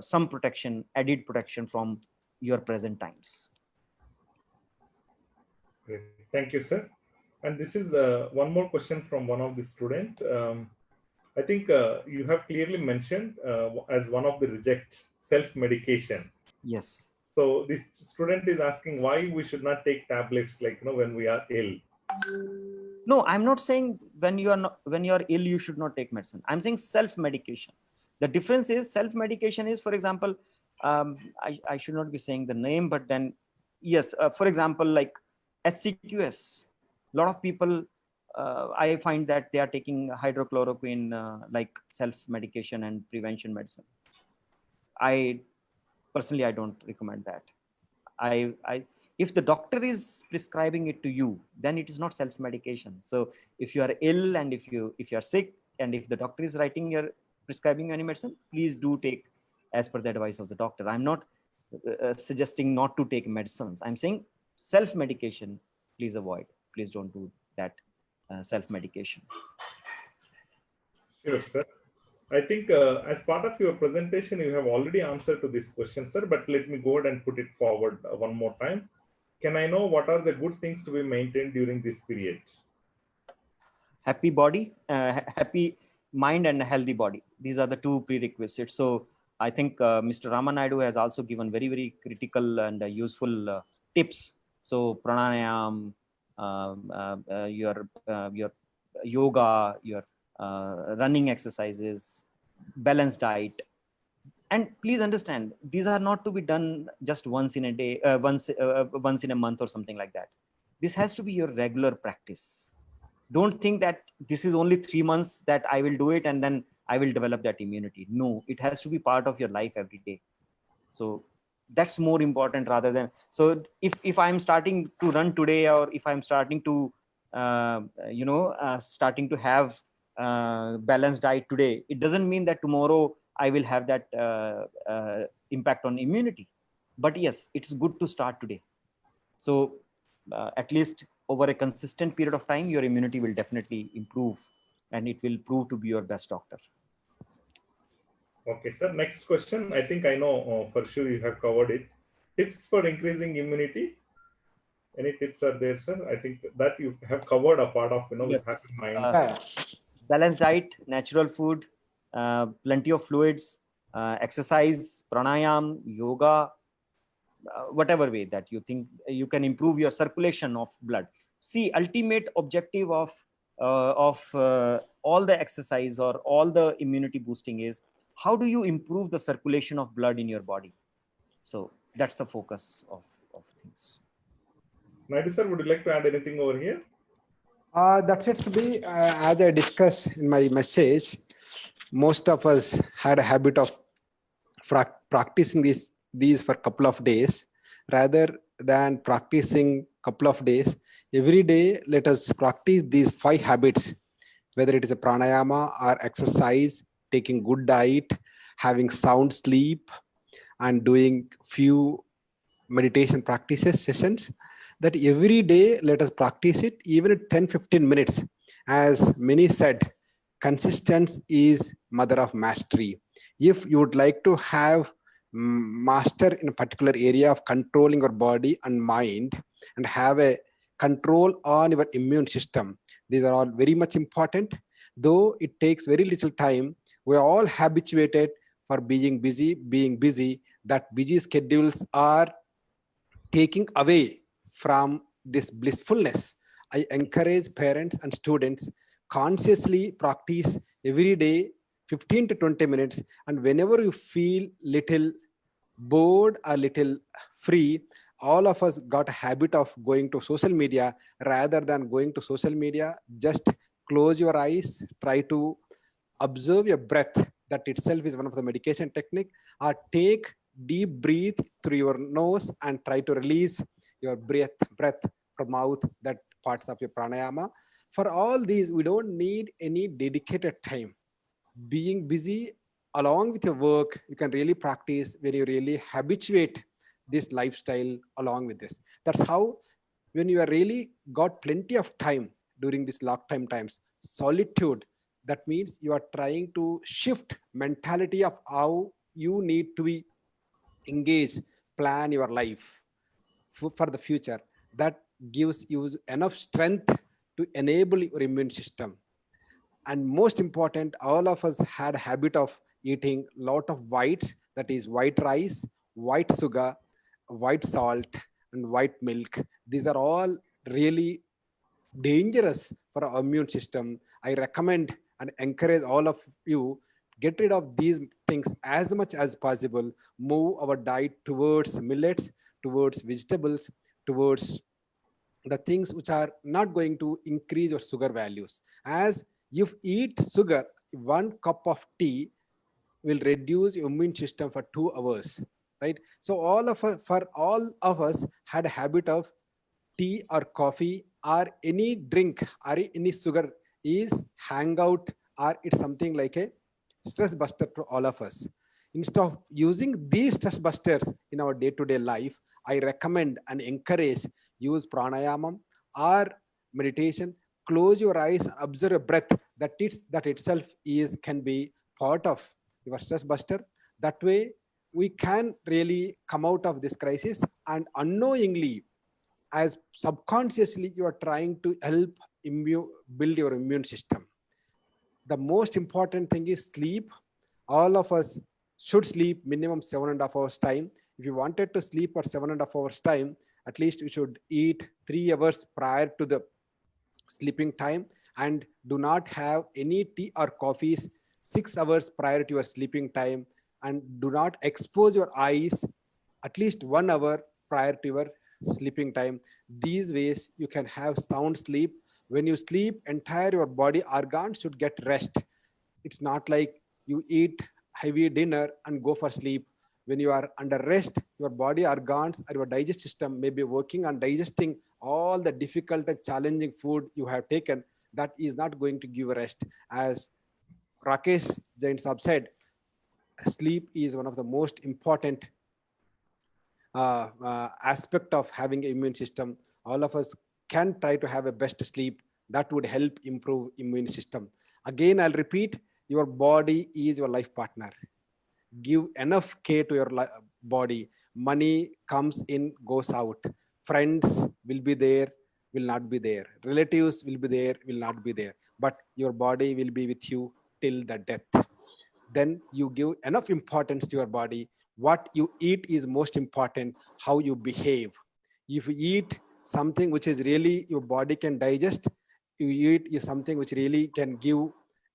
some protection, added protection from your present times. Great. Thank you, sir. And this is one more question from one of the student. I think you have clearly mentioned as one of the reject self-medication. Yes. So this student is asking why we should not take tablets, like, when we are ill. No, I'm not saying when you are ill you should not take medicine. I'm saying self-medication. The difference is self-medication is, for example, I should not be saying the name, but then yes, for example, like HCQS, a lot of people, I find that they are taking hydrochloroquine like self-medication and prevention medicine. Personally, I don't recommend that. If the doctor is prescribing it to you, then it is not self-medication. So if you are ill and if you are sick, and if the doctor is prescribing any medicine, please do take as per the advice of the doctor. I'm not suggesting not to take medicines. I'm saying self-medication, please avoid. Please don't do that self-medication. Sure, sir. I think as part of your presentation, you have already answered to this question, sir, but let me go ahead and put it forward one more time. Can I know what are the good things to be maintained during this period? Happy body, happy mind and a healthy body. These are the two prerequisites. So I think Mr. Ramanaidu has also given very critical and useful tips. So pranayam, your yoga, your running exercises, balanced diet. And please understand, these are not to be done just once in a day, once in a month or something like that. This has to be your regular practice. Don't think that this is only 3 months that I will do it and then I will develop that immunity. No, it has to be part of your life every day. So that's more important rather than, so if I'm starting to run today, or if I'm starting to, starting to have balanced diet today, it doesn't mean that tomorrow I will have that impact on immunity. But yes, it's good to start today. So at least over a consistent period of time, your immunity will definitely improve and it will prove to be your best doctor. Okay, sir. Next question. I think I know for sure you have covered it. Tips for increasing immunity. Any tips are there, sir? I think that you have covered a part of, Yes. with happy mind. Balanced diet, natural food, plenty of fluids, exercise, pranayam, yoga, whatever way that you think you can improve your circulation of blood. See, ultimate objective of all the exercise or all the immunity boosting is, how do you improve the circulation of blood in your body? So that's the focus of things. Naidu sir, would you like to add anything over here? That's it to be, as I discussed in my message, most of us had a habit of practicing these for a couple of days. Rather than practicing couple of days, every day, let us practice these 5 habits, whether it is a pranayama or exercise, taking good diet, having sound sleep, and doing few meditation practices sessions. That every day, let us practice it, even at 10-15 minutes. As many said, consistency is mother of mastery. If you would like to have master in a particular area of controlling your body and mind and have a control on your immune system. These are all very much important. Though it takes very little time, we are all habituated for being busy, that busy schedules are taking away from this blissfulness. I encourage parents and students consciously practice every day 15 to 20 minutes, and whenever you feel little bored or little free, all of us got a habit of going to social media. Rather than going to social media, just close your eyes, try to observe your breath. That itself is one of the medication technique. Or take deep breath through your nose and try to release your breath from mouth, that parts of your pranayama. For all these, we don't need any dedicated time. Being busy along with your work, you can really practice when you really habituate this lifestyle along with this. That's how, when you are really got plenty of time during this lockdown times, solitude, that means you are trying to shift mentality of how you need to be engaged, plan your life for the future. That gives you enough strength to enable your immune system. And most important, all of us had a habit of eating lot of whites, that is white rice, white sugar, white salt, and white milk. These are all really dangerous for our immune system. I recommend and encourage all of you, get rid of these things as much as possible. Move our diet towards millets, towards vegetables, towards the things which are not going to increase your sugar values. As you eat sugar, 1 cup of tea will reduce your immune system for 2 hours, right? So all of us, for all of us, had a habit of tea or coffee or any drink or any sugar is hangout, or it's something like a stress buster to all of us. Instead of using these stress busters in our day-to-day life, I recommend and encourage use pranayama or meditation. Close your eyes and observe your breath. That itself is can be part of your stress buster. That way we can really come out of this crisis, and unknowingly, as subconsciously, you are trying to help build your immune system. The most important thing is sleep. All of us should sleep minimum 7.5 hours time. If you wanted to sleep for 7.5 hours time, at least you should eat 3 hours prior to the sleeping time, and do not have any tea or coffees 6 hours prior to your sleeping time, and do not expose your eyes at least 1 hour prior to your sleeping time. These ways you can have sound sleep. When you sleep, entire your body organs should get rest. It's not like you eat heavy dinner and go for sleep. When you are under rest, your body organs or your digestive system may be working on digesting all the difficult and challenging food you have taken. That is not going to give rest. As Rakesh Jain Saab said, sleep is one of the most important aspect of having an immune system. All of us can try to have a best sleep. That would help improve immune system. Again, I'll repeat, your body is your life partner. Give enough care to your body. Money comes in, goes out. Friends will be there, will not be there. Relatives will be there, will not be there. But your body will be with you till the death. Then you give enough importance to your body. What you eat is most important, how you behave. If you eat something which is really your body can digest, you eat something which really can give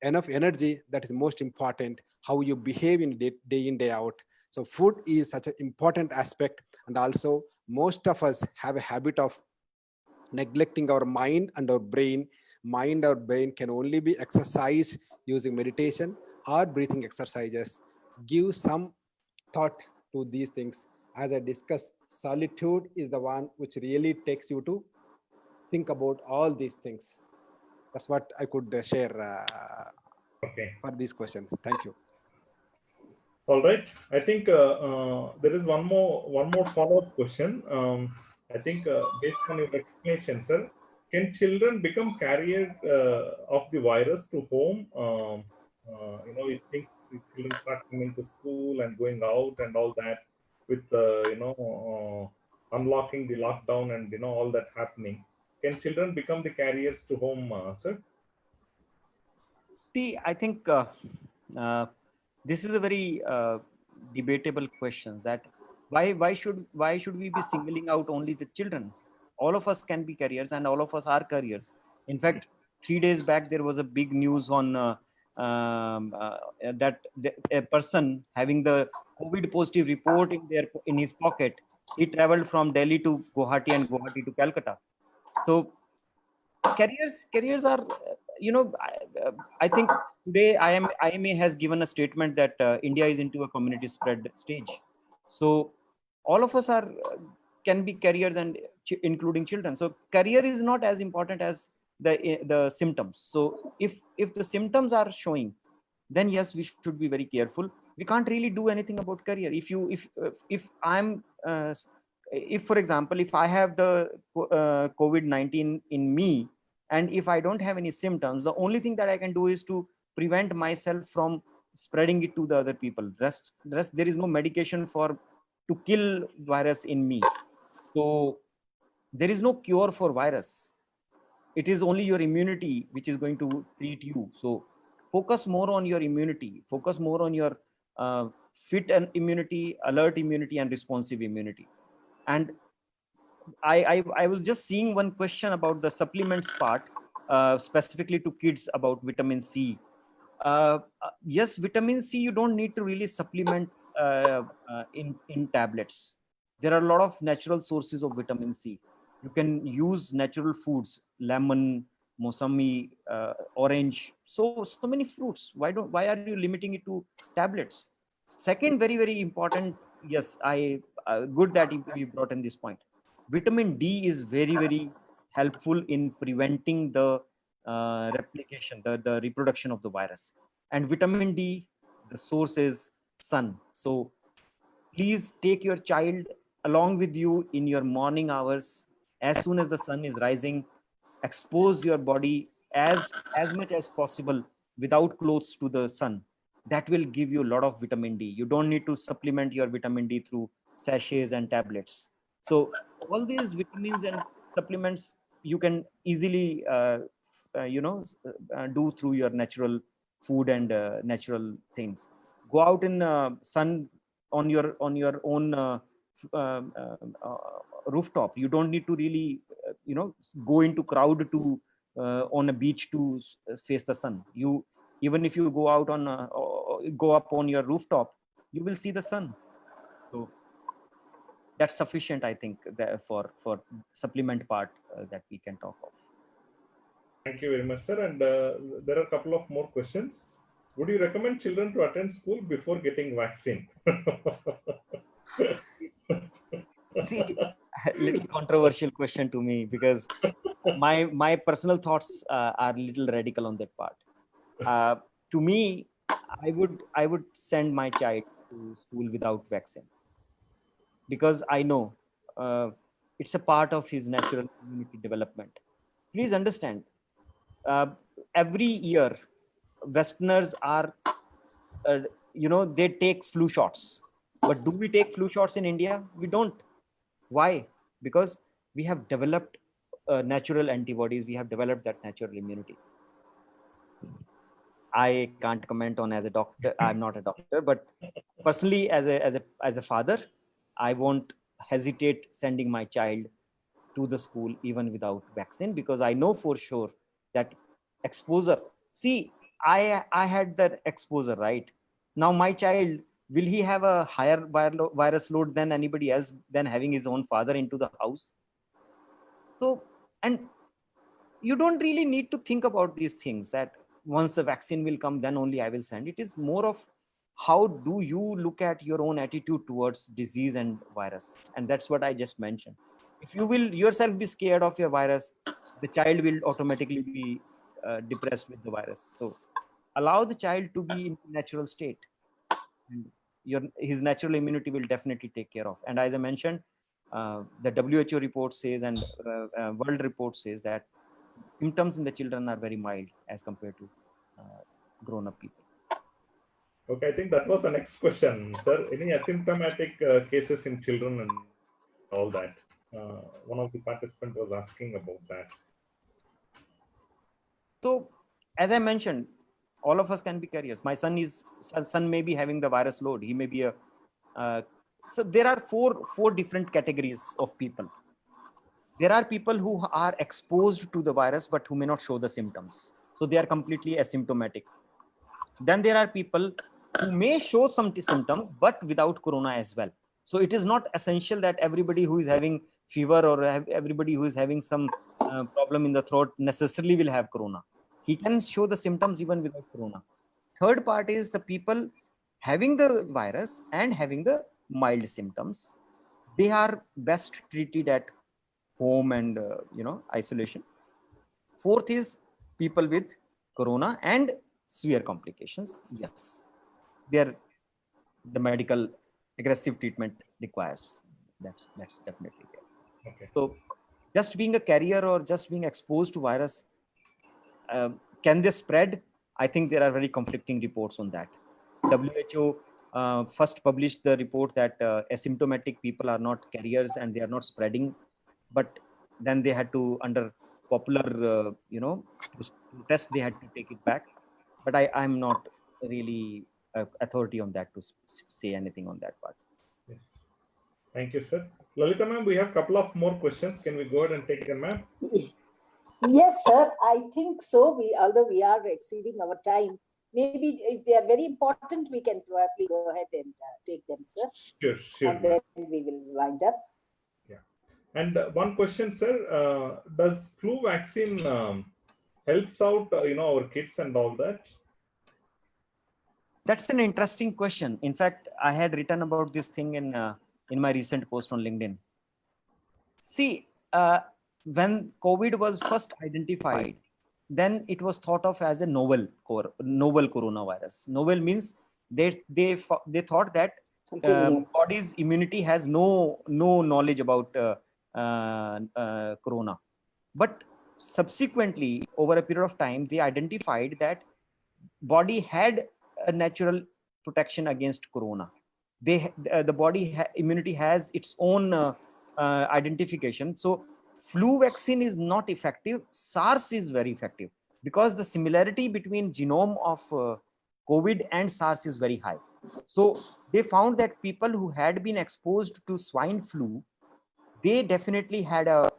enough energy, that is most important, how you behave in day in, day out. So food is such an important aspect. And also most of us have a habit of neglecting our mind and our brain. Mind or brain can only be exercised using meditation or breathing exercises. Give some thought to these things. As I discussed, solitude is the one which really takes you to think about all these things. That's what I could share Okay. for these questions. Thank you. All right. I think there is one more follow-up question. I think based on your explanation, sir, can children become carrier of the virus to home? It children start coming to school and going out and all that, with unlocking the lockdown and all that happening, can children become the carriers to home, sir? See, I think uh, this is a very debatable question. That why should we be singling out only the children? All of us can be carriers, and all of us are carriers. In fact, 3 days back there was a big news on that a person having the COVID positive report in his pocket, he traveled from Delhi to Guwahati and Guwahati to Calcutta. So careers are I think today IMA has given a statement that India is into a community spread stage. So all of us are can be carriers, and including children. So career is not as important as the symptoms. So if the symptoms are showing, then yes, we should be very careful. We can't really do anything about career. If I'm if, for example, if I have the COVID-19 in me, and if I don't have any symptoms, the only thing that I can do is to prevent myself from spreading it to the other people. Rest there is no medication for to kill virus in me. So there is no cure for virus. It is only your immunity which is going to treat you. So focus more on your immunity, focus more on your fit and immunity, alert immunity, and responsive immunity. And I was just seeing one question about the supplements part, specifically to kids, about vitamin C. Yes, vitamin C, you don't need to really supplement in tablets. There are a lot of natural sources of vitamin C. You can use natural foods, lemon, mosami, orange, so many fruits. Why are you limiting it to tablets? Second, very important. Yes, I good that you brought in this point. Vitamin D is very helpful in preventing the replication, the reproduction of the virus. And vitamin D, the source is sun. So please take your child along with you in your morning hours. As soon as the sun is rising, expose your body as much as possible without clothes to the sun. That will give you a lot of vitamin D. You don't need to supplement your vitamin D through sachets and tablets. So all these vitamins and supplements you can easily do through your natural food and natural things. Go out in sun on your own rooftop. You don't need to really go into crowd to on a beach to face the sun. You, even if you go out on go up on your rooftop, you will see the sun. So that's sufficient, I think, for supplement part that we can talk of. Thank you very much, sir. And there are a couple of more questions. Would you recommend children to attend school before getting vaccine? See, little controversial question to me, because my personal thoughts are a little radical on that part. To me, I would send my child to school without vaccine, because I know it's a part of his natural immunity development. Please understand, every year Westerners are they take flu shots. But do we take flu shots in India? We don't. Why? Because we have developed natural antibodies. We have developed that natural immunity. I can't comment on as a doctor. I'm not a doctor, but personally, as a father, I won't hesitate sending my child to the school even without vaccine, because I know for sure that exposure. See, I had that exposure, right? Now my child, will he have a higher virus load than anybody else, than having his own father into the house? So, and you don't really need to think about these things, that once the vaccine will come, then only I will send. It is more of how do you look at your own attitude towards disease and virus. And that's what I just mentioned. If you will yourself be scared of your virus, the child will automatically be depressed with the virus. So allow the child to be in natural state, and his natural immunity will definitely take care of. And as I mentioned, the WHO report says, and world report says, that symptoms in the children are very mild as compared to grown-up people. Okay, I think that was the next question, sir. Any asymptomatic cases in children and all that? One of the participants was asking about that. So, as I mentioned, all of us can be carriers. My son may be having the virus load. He may be a. So there are four different categories of people. There are people who are exposed to the virus but who may not show the symptoms. So they are completely asymptomatic. Then there are people who may show some symptoms but without corona as well. So it is not essential that everybody who is having fever or everybody who is having some problem in the throat necessarily will have corona. He can show the symptoms even without corona. Third part is the people having the virus and having the mild symptoms. They are best treated at home and isolation. Fourth is people with corona and severe complications. Yes, there the medical aggressive treatment requires. That's definitely there. Okay. So just being a carrier or just being exposed to virus, can they spread? I think there are very conflicting reports on that. WHO first published the report that asymptomatic people are not carriers and they are not spreading, but then they had to, under popular protest, they had to take it back. But I'm not really authority on that to say anything on that part. Yes. Thank you, sir. Lalita ma'am, we have a couple of more questions. Can we go ahead and take them, ma'am? Yes, sir. I think so. Although we are exceeding our time, maybe if they are very important, we can probably go ahead and take them, sir. Sure. And then we will wind up. Yeah. And one question, sir. Does flu vaccine helps out, our kids and all that? That's an interesting question. In fact, I had written about this thing in my recent post on LinkedIn. See, when COVID was first identified, then it was thought of as a novel coronavirus. Novel means they thought that body's immunity has no knowledge about corona. But subsequently, over a period of time, they identified that body had a natural protection against corona. The body immunity has its own identification. So flu vaccine is not effective. SARS is very effective because the similarity between genome of COVID and SARS is very high. So they found that people who had been exposed to swine flu, they definitely had a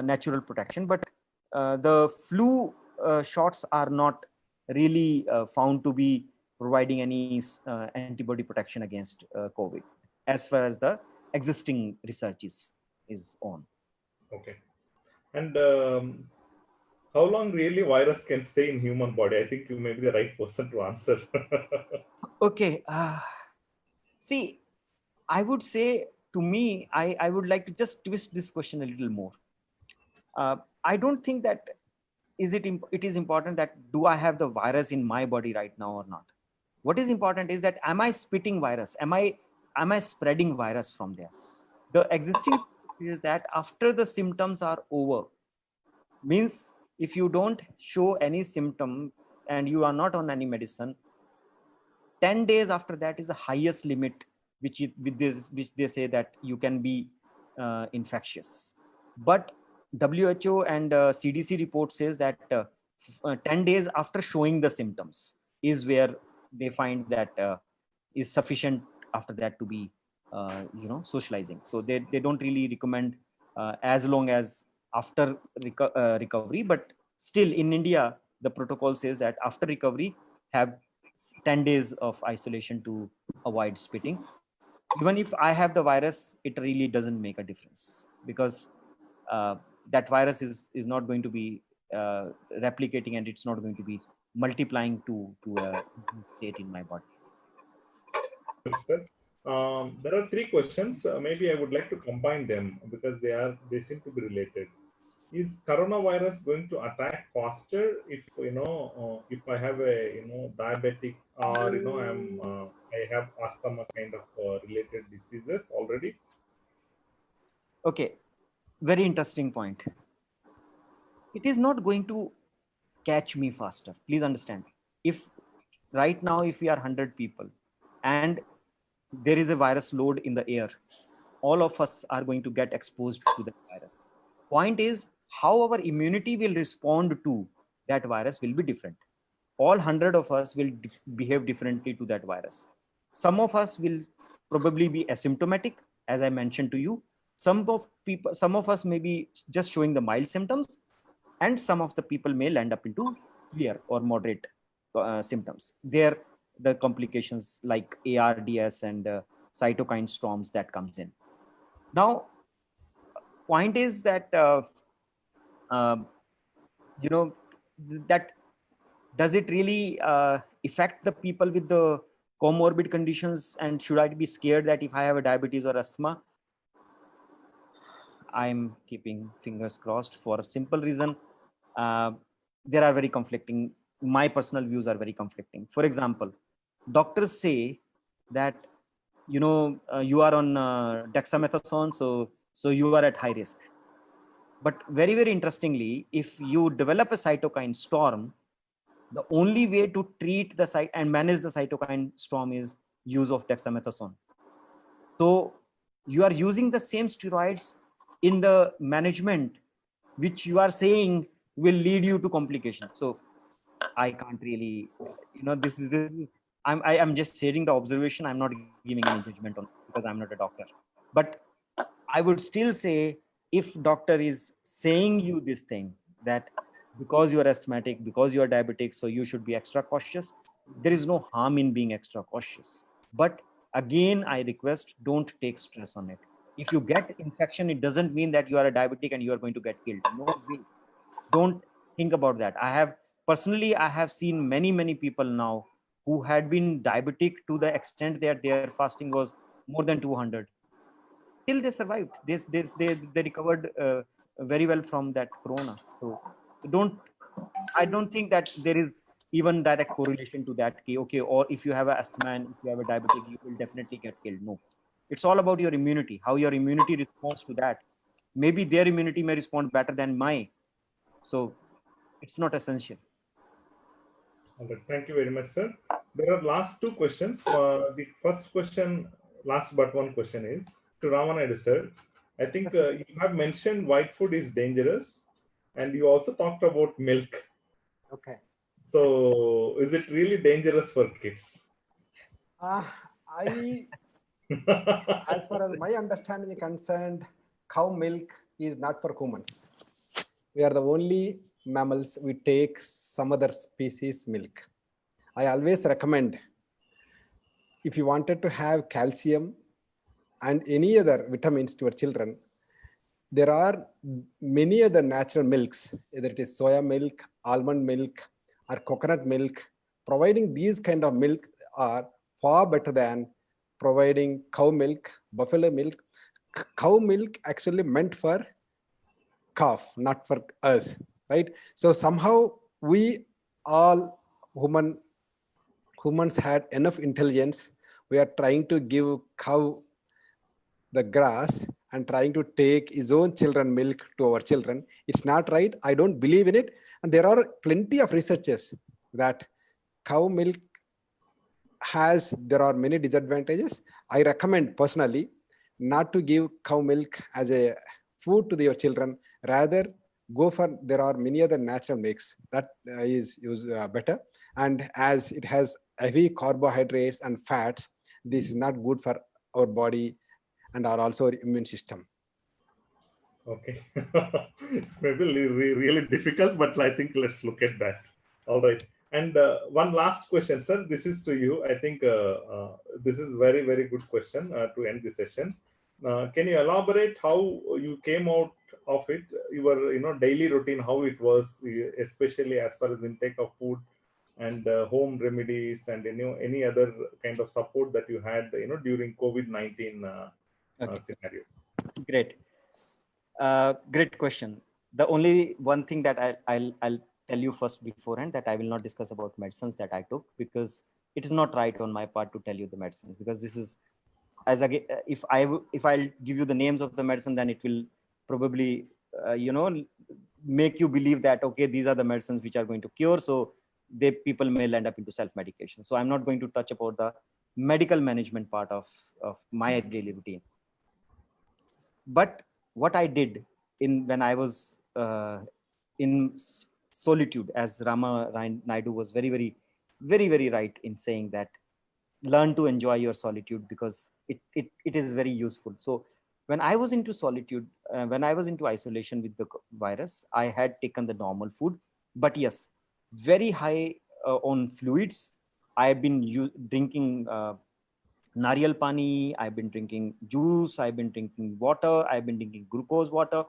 natural protection, but the flu shots are not really found to be providing any antibody protection against COVID, as far as the existing research is on. Okay. And how long really virus can stay in human body? I think you may be the right person to answer. Okay. See, I would say, to me, I would like to just twist this question a little more. I don't think that it is important that do I have the virus in my body right now or not. What is important is that am I spitting virus? Am I spreading virus from there? The existing is that after the symptoms are over, means if you don't show any symptom and you are not on any medicine, 10 days after that is the highest limit which they say that you can be infectious. But WHO and CDC report says that 10 days after showing the symptoms is where they find that is sufficient after that to be socializing. So they don't really recommend as long as after recovery, but still in India the protocol says that after recovery have 10 days of isolation to avoid spitting. Even if I have the virus, it really doesn't make a difference because that virus is not going to be replicating and it's not going to be multiplying to a state in my body. There are three questions. Maybe I would like to combine them because they seem to be related. Is coronavirus going to attack faster if if I have a diabetic or I have asthma kind of related diseases already? Okay, very interesting point. It is not going to catch me faster. Please understand. If right now, if we are 100 people and there is a virus load in the air, all of us are going to get exposed to that virus. Point is, how our immunity will respond to that virus will be different. All 100 of us will behave differently to that virus. Some of us will probably be asymptomatic, as I mentioned to you. Some of us may be just showing the mild symptoms, and some of the people may land up into severe or moderate symptoms. There, the complications like ARDS and cytokine storms that comes in. Now, point is that you know, that does it really affect the people with the comorbid conditions, and should I be scared that if I have a diabetes or asthma? I'm keeping fingers crossed for a simple reason. There are very conflicting, my personal views are very conflicting. For example, doctors say that, you know, you are on dexamethasone, so you are at high risk. But very, very interestingly, if you develop a cytokine storm, the only way to treat the site and manage the cytokine storm is use of dexamethasone. So you are using the same steroids in the management, which you are saying will lead you to complications. So I can't really, you know, this is I'm just sharing the observation. I'm not giving any judgment on it because I'm not a doctor. But I would still say, if doctor is saying you this thing, that because you are asthmatic, because you are diabetic, so you should be extra cautious, there is no harm in being extra cautious. But again, I request, don't take stress on it. If you get infection, it doesn't mean that you are a diabetic and you are going to get killed. No way. Don't think about that. I have seen many people now who had been diabetic to the extent that their fasting was more than 200. Still they survived. They recovered very well from that corona. So I don't think that there is even direct correlation to that. Okay, or if you have a asthma and if you have a diabetic, you will definitely get killed. No, it's all about your immunity, how your immunity responds to that. Maybe their immunity may respond better than mine. So it's not essential. Okay, thank you very much, sir. There are last two questions. The first question, last but one question, is to Ramanayadu, sir. I think you have mentioned white food is dangerous, and you also talked about milk. Okay. So, is it really dangerous for kids? As far as my understanding is concerned, cow milk is not for humans. We are the only mammals we take some other species milk. I always recommend, if you wanted to have calcium and any other vitamins to your children, there are many other natural milks, whether it is soya milk, almond milk, or coconut milk. Providing these kind of milk are far better than providing cow milk, buffalo milk. Cow milk actually meant for calf, not for us, right? So somehow we all humans had enough intelligence. We are trying to give cow the grass and trying to take his own children milk to our children. It's not right. I don't believe in it. And there are plenty of researches that cow milk there are many disadvantages. I recommend personally not to give cow milk as a food to your children. Rather, go for, there are many other natural milks that is better. And as it has heavy carbohydrates and fats, this is not good for our body and are also our immune system. Okay. Maybe really difficult, but I think let's look at that. All right. And one last question, sir. This is to you. I think this is very, very good question to end the session. Can you elaborate how you came out of it, your daily routine, how it was, especially as far as intake of food and home remedies and any other kind of support that you had during COVID-19 scenario? Great. Great question. The only one thing that I'll tell you first beforehand, that I will not discuss about medicines that I took, because it is not right on my part to tell you the medicines, because this is, as again, if I'll give you the names of the medicine, then it will probably make you believe that, okay, these are the medicines which are going to cure. So people may end up into self-medication. So I'm not going to touch about the medical management part of my daily routine. But what I did when I was in solitude, as Rama Naidu was very right in saying that learn to enjoy your solitude, because it is very useful. So when I was into solitude, when I was into isolation with the virus, I had taken the normal food, but yes, very high on fluids. I've been drinking nariyal pani, I've been drinking juice, I've been drinking water, I've been drinking glucose water.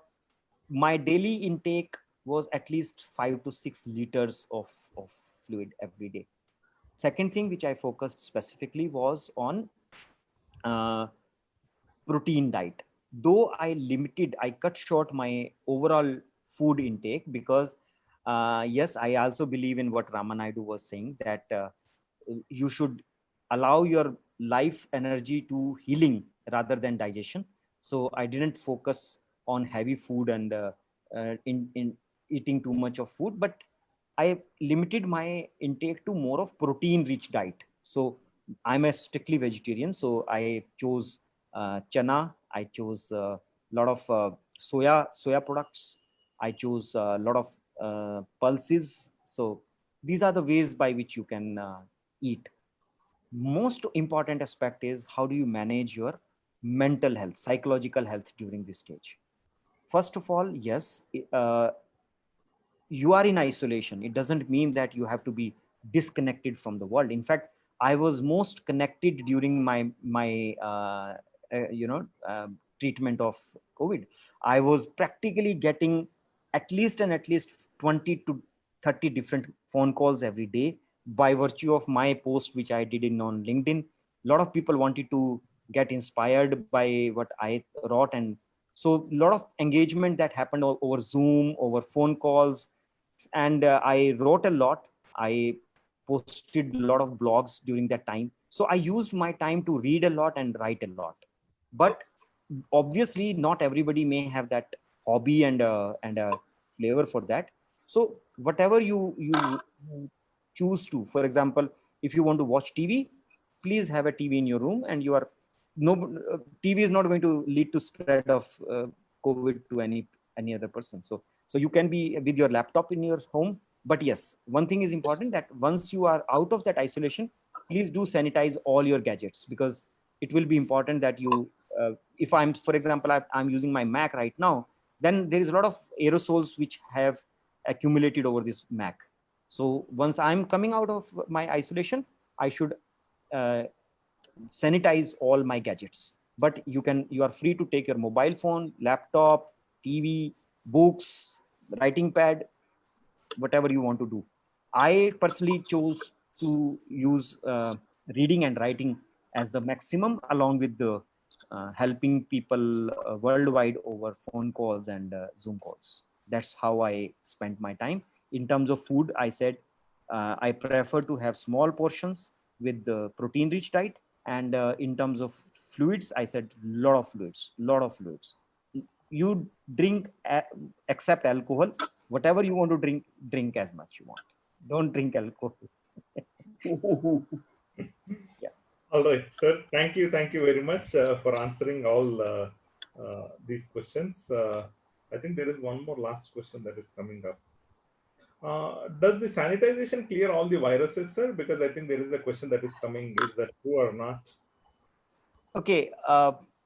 My daily intake was at least 5 to 6 liters of fluid every day. Second thing which I focused specifically was on protein diet. Though I cut short my overall food intake, because yes, I also believe in what Ramanaidu was saying, that you should allow your life energy to healing rather than digestion. So I didn't focus on heavy food and in eating too much of food, but I limited my intake to more of protein rich diet. So I'm a strictly vegetarian, so I chose chana, I chose a lot of soya products, I chose a lot of pulses. So these are the ways by which you can eat. Most important aspect is, how do you manage your mental health, psychological health during this stage? First of all, yes, you are in isolation. It doesn't mean that you have to be disconnected from the world. In fact, I was most connected during my treatment of COVID. I was practically getting at least 20 to 30 different phone calls every day, by virtue of my post which I did on LinkedIn. A lot of people wanted to get inspired by what I wrote, and so a lot of engagement that happened over Zoom, over phone calls. And I wrote a lot. I posted a lot of blogs during that time. So I used my time to read a lot and write a lot. But obviously, not everybody may have that hobby and a flavor for that. So whatever you choose to, for example, if you want to watch TV, please have a TV in your room, and you are TV is not going to lead to spread of COVID to any other person. So you can be with your laptop in your home. But yes, one thing is important, that once you are out of that isolation, please do sanitize all your gadgets, because it will be important that you, if I'm, for example, I'm using my Mac right now, then there is a lot of aerosols which have accumulated over this Mac. So once I'm coming out of my isolation, I should sanitize all my gadgets. But you are free to take your mobile phone, laptop, TV, books, writing pad, whatever you want to do. I personally chose to use reading and writing as the maximum, along with the helping people worldwide over phone calls and Zoom calls. That's how I spent my time. In terms of food, I said I prefer to have small portions with the protein rich diet. And in terms of fluids, I said lot of fluids. You drink except alcohol. Whatever you want to drink as much you want. Don't drink alcohol. Yeah. All right, sir. Thank you very much for answering all these questions. I think there is one more last question that is coming up. Does the sanitization clear all the viruses, sir? Because I think there is a question that is coming. Is that true or not? Okay.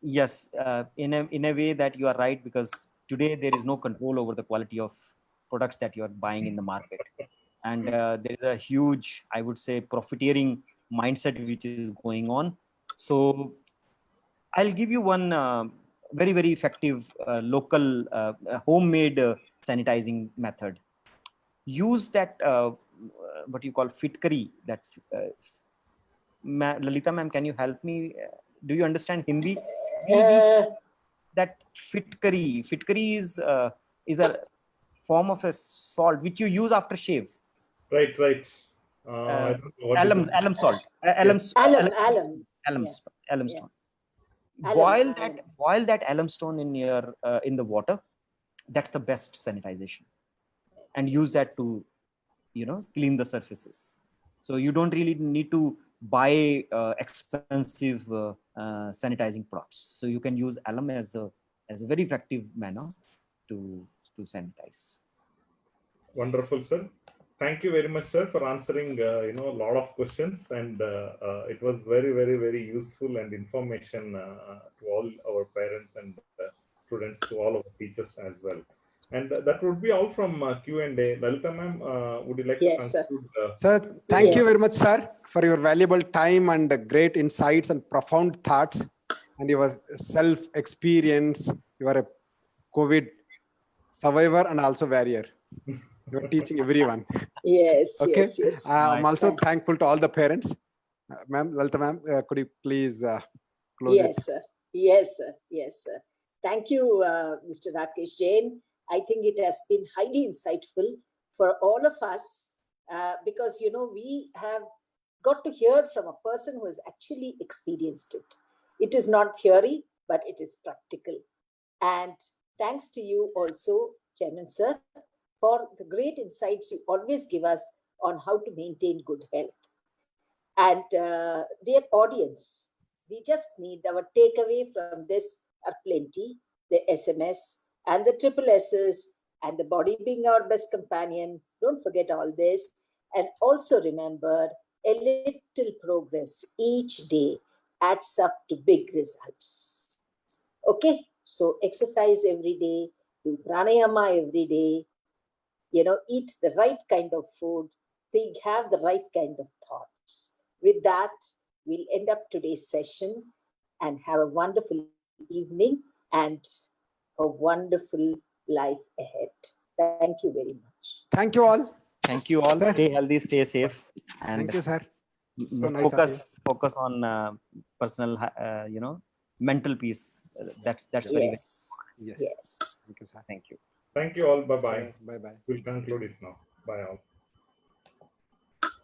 Yes. In a way that you are right, because today there is no control over the quality of products that you are buying in the market, and there is a huge, I would say, profiteering mindset which is going on. So I'll give you one very effective local homemade sanitizing method. Use that what you call Fitkery. That Lalita ma'am, can you help me? Do you understand Hindi? That Fitkery. Fitkery is a form of a salt which you use after shave. Right. I don't know what is it. Alum salt. Alum. Stone. Alum. Boil that alum stone in your in the water. That's the best sanitization, and use that to clean the surfaces. So you don't really need to buy expensive sanitizing products. So you can use alum as a very effective manner to sanitize. Wonderful, sir. Thank you very much, sir, for answering a lot of questions, and it was very, very, very useful and information to all our parents and students, to all our teachers as well. And that would be all from Q&A. Lalita ma'am, would you like Yes, to sir. conclude? Sir, thank Yeah. you very much, sir, for your valuable time and great insights and profound thoughts and your self-experience. You are a COVID survivor and also warrior. You are teaching everyone. Yes, Okay. yes, yes. I'm Nice. also thankful to all the parents. Ma'am, Lalita ma'am, could you please close it? Yes, sir. Yes, sir. Yes, sir. Thank you, Mr. Rakesh Jain. I think it has been highly insightful for all of us because, we have got to hear from a person who has actually experienced it. It is not theory, but it is practical. And thanks to you also, Chairman Sir, for the great insights you always give us on how to maintain good health. And dear audience, we just need our takeaway from this are plenty, the SMS and the triple S's and the body being our best companion. Don't forget all this. And also remember, a little progress each day adds up to big results. Okay, so exercise every day, do pranayama every day, eat the right kind of food, have the right kind of thoughts. With that, we'll end up today's session and have a wonderful evening and a wonderful life ahead. Thank you very much. Thank you all. Thank you all. Sir. Stay healthy, stay safe, and Thank you, sir. So nice of you. focus on personal, mental peace. That's very, very. Yes. Yes. Yes. Thank you, sir. Thank you. Thank you all. Bye-bye. Bye-bye. We'll conclude it now. Bye all.